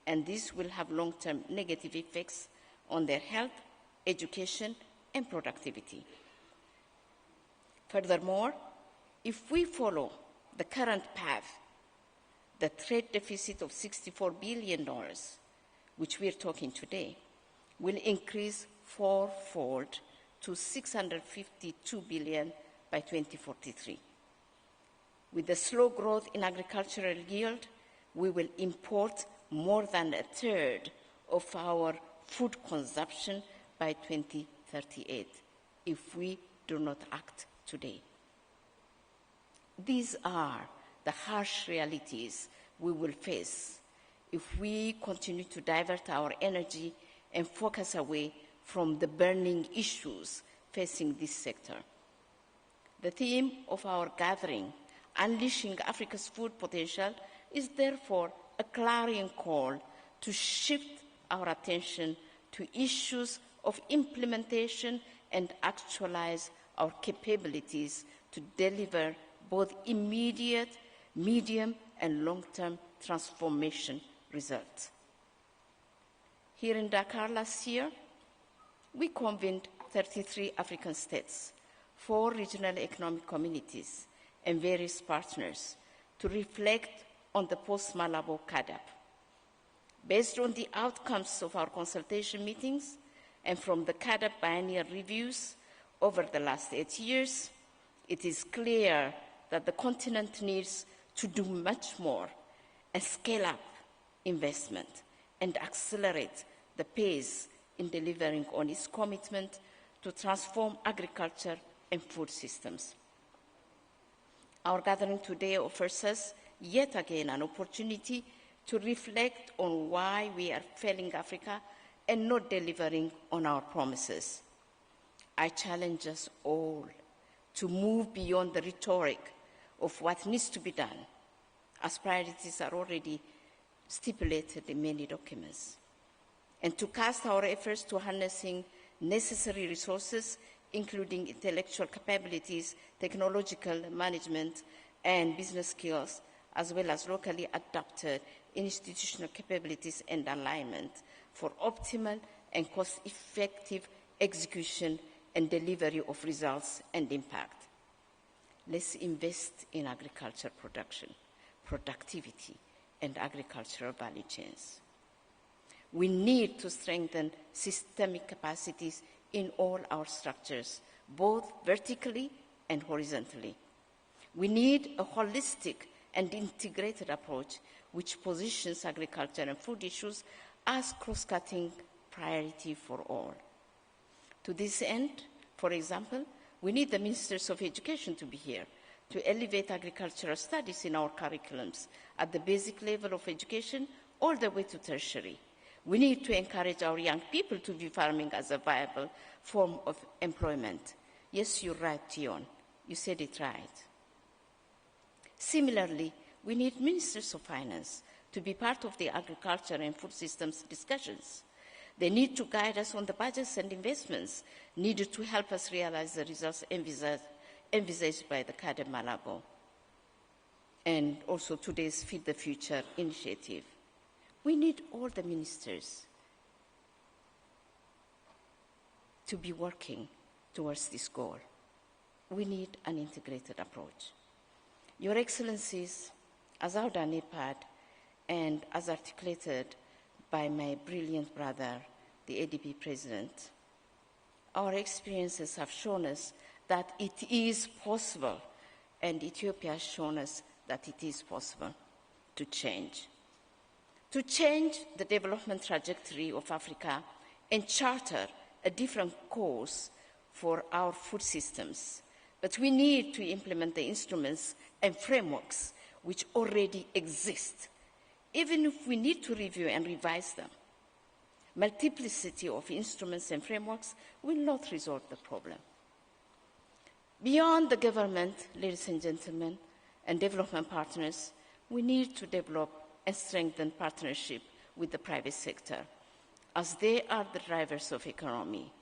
and this will have long-term negative effects on their health, education, and productivity. Furthermore, if we follow the current path, the trade deficit of $64 billion, which we're talking today, will increase fourfold to $652 billion by 2043. With the slow growth in agricultural yield, we will import more than a third of our food consumption by 2038 if we do not act today. These are the harsh realities we will face if we continue to divert our energy and focus away from the burning issues facing this sector. The theme of our gathering, Unleashing Africa's Food Potential, is therefore a clarion call to shift our attention to issues of implementation and actualize our capabilities to deliver both immediate, medium, and long-term transformation results. Here in Dakar last year, we convened 33 African states, 4 regional economic communities, and various partners to reflect on the post-Malabo CADEP. Based on the outcomes of our consultation meetings and from the CAADP biennial reviews over the last 8 years, it is clear that the continent needs to do much more and scale up investment and accelerate the pace in delivering on its commitment to transform agriculture and food systems. Our gathering today offers us yet again an opportunity to reflect on why we are failing Africa and not delivering on our promises. I challenge us all to move beyond the rhetoric of what needs to be done, as priorities are already stipulated in many documents, and to cast our efforts to harnessing necessary resources, including intellectual capabilities, technological management, and business skills, as well as locally adapted institutional capabilities and alignment for optimal and cost-effective execution and delivery of results and impact. Let's invest in agriculture production, productivity, and agricultural value chains. We need to strengthen systemic capacities in all our structures, both vertically and horizontally. We need a holistic and integrated approach which positions agriculture and food issues as cross-cutting priority for all. To this end, for example, we need the Ministers of Education to be here to elevate agricultural studies in our curriculums at the basic level of education all the way to tertiary. We need to encourage our young people to view farming as a viable form of employment. Yes, you're right, Tion. You said it right. Similarly, we need Ministers of Finance to be part of the agriculture and food systems discussions. They need to guide us on the budgets and investments needed to help us realize the results envisaged by the CAADP Malabo and also today's Feed the Future initiative. We need all the ministers to be working towards this goal. We need an integrated approach. Your Excellencies, as our NEPAD and as articulated by my brilliant brother, the ADB President, our experiences have shown us that it is possible, and Ethiopia has shown us that it is possible to change the development trajectory of Africa and charter a different course for our food systems. But we need to implement the instruments and frameworks which already exist, even if we need to review and revise them. Multiplicity of instruments and frameworks will not resolve the problem. Beyond the government, ladies and gentlemen, and development partners, we need to develop and strengthen partnership with the private sector, as they are the drivers of economy.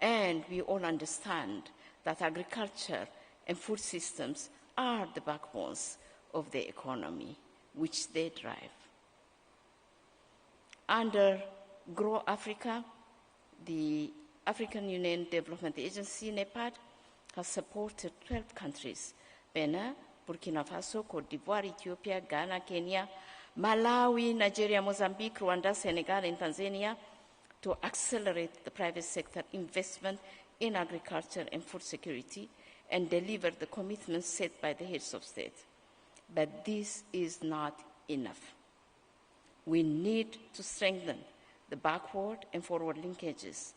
And we all understand that agriculture and food systems are the backbones of the economy, which they drive. Under Grow Africa, the African Union Development Agency, NEPAD, has supported 12 countries, Benin, Burkina Faso, Cote d'Ivoire, Ethiopia, Ghana, Kenya, Malawi, Nigeria, Mozambique, Rwanda, Senegal, and Tanzania, to accelerate the private sector investment in agriculture and food security and deliver the commitments set by the heads of state. But this is not enough. We need to strengthen the backward and forward linkages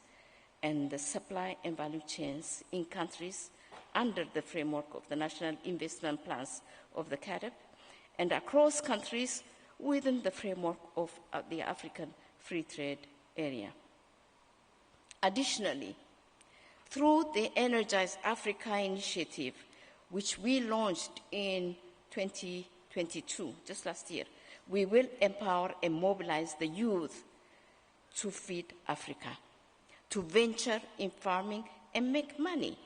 and the supply and value chains in countries under the framework of the national investment plans of the CAADP and across countries within the framework of the African Free Trade Area. Additionally, through the Energize Africa initiative, which we launched in 2022, just last year, we will empower and mobilize the youth to feed Africa, to venture in farming and make money,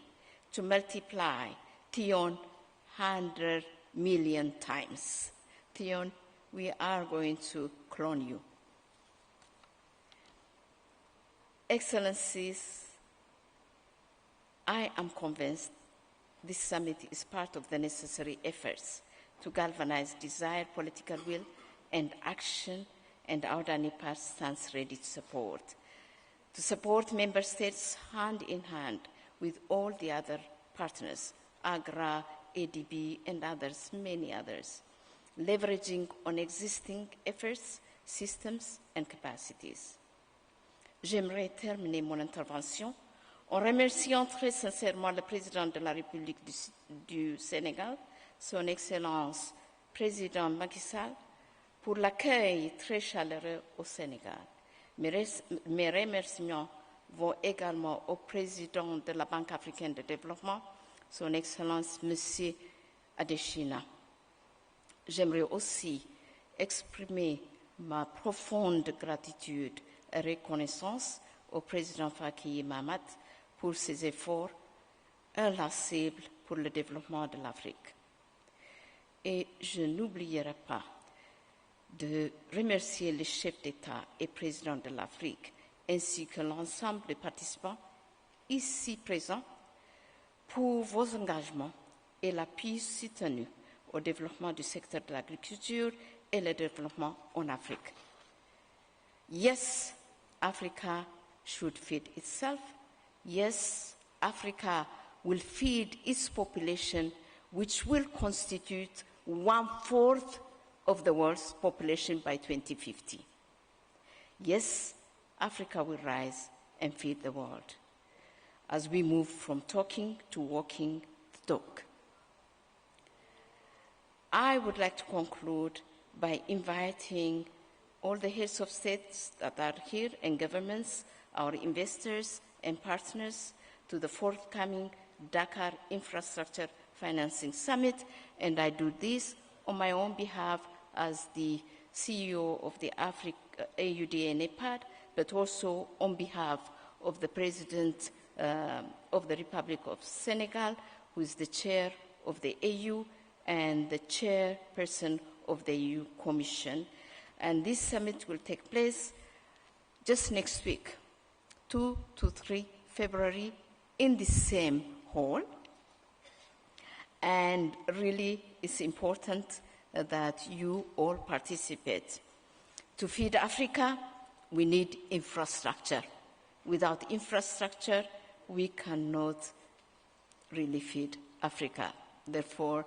to multiply Tion 100 million times. Tion, we are going to clone you. Excellencies, I am convinced this summit is part of the necessary efforts to galvanize desired political will and action and our DANIPAR stands ready to support member states hand in hand with all the other partners, AGRA, ADB, and others, many others, leveraging on existing efforts, systems, and capacities. J'aimerais terminer mon intervention en remerciant très sincèrement le président de la République du Sénégal, son Excellence Président Macky Sall, pour l'accueil très chaleureux au Sénégal. Mes remerciements vont également au président de la Banque africaine de développement, son Excellence M. Adesina. J'aimerais aussi exprimer ma profonde gratitude et reconnaissance au président Fakiye Mahamat pour ses efforts inlassables pour le développement de l'Afrique. Et je n'oublierai pas de remercier les chefs d'État et présidents de l'Afrique, ainsi que l'ensemble des participants ici présents pour vos engagements et l'appui soutenu au développement du secteur de l'agriculture et le développement en Afrique. Yes, Africa should feed itself. Yes, Africa will feed its population, which will constitute 1/4 of the world's population by 2050. Yes, Africa will rise and feed the world as we move from talking to walking the talk. I would like to conclude by inviting all the heads of states that are here and governments, our investors and partners to the forthcoming Dakar Infrastructure Financing Summit, and I do this on my own behalf as the CEO of the AUDA NEPAD, but also on behalf of the President of the Republic of Senegal, who is the chair of the AU and the chairperson of the EU Commission. And this summit will take place just next week, 2 to 3 February, in the same hall. And really, it's important that you all participate. To feed Africa, we need infrastructure. Without infrastructure, we cannot really feed Africa. Therefore,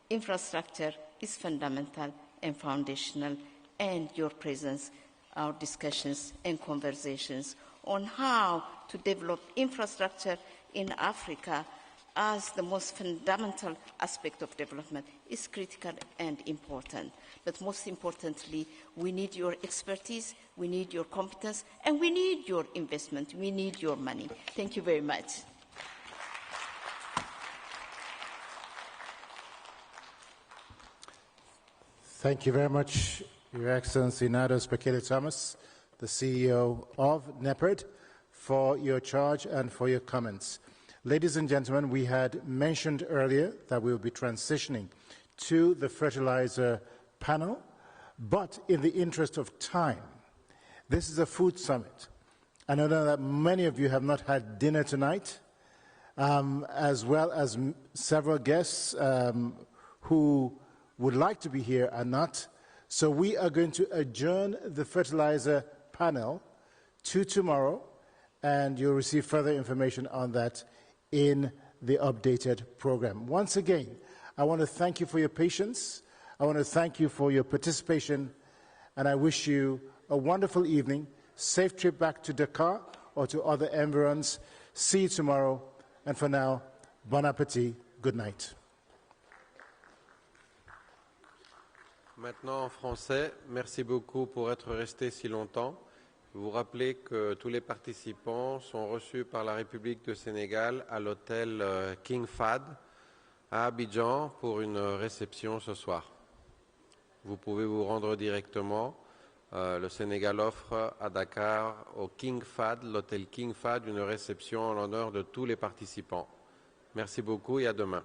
infrastructure is fundamental and foundational, and your presence, our discussions and conversations on how to develop infrastructure in Africa as the most fundamental aspect of development is critical and important. But most importantly, we need your expertise, we need your competence, and we need your investment, we need your money. Thank you very much.
Thank you very much, Your Excellency Nados Bekele Thomas, the CEO of NEPAD, for your charge and for your comments. Ladies and gentlemen, we had mentioned earlier that we will be transitioning to the fertilizer panel, but in the interest of time, this is a food summit. I know that many of you have not had dinner tonight, as well as several guests who would like to be here are not. So we are going to adjourn the fertilizer panel to tomorrow, and you'll receive further information on that in the updated program. Once again, I want to thank you for your patience. I want to thank you for your participation, and I wish you a wonderful evening, safe trip back to Dakar or to other environs. See you tomorrow, and for now, bon appétit, good night.
Maintenant en français, merci beaucoup pour être resté si longtemps. Vous rappelez que tous les participants sont reçus par la République du Sénégal à l'hôtel King Fahd à Abidjan pour une réception ce soir. Vous pouvez vous rendre directement. Le Sénégal offre à Dakar au King Fahd, l'hôtel King Fahd, une réception en l'honneur de tous les participants. Merci beaucoup et à demain.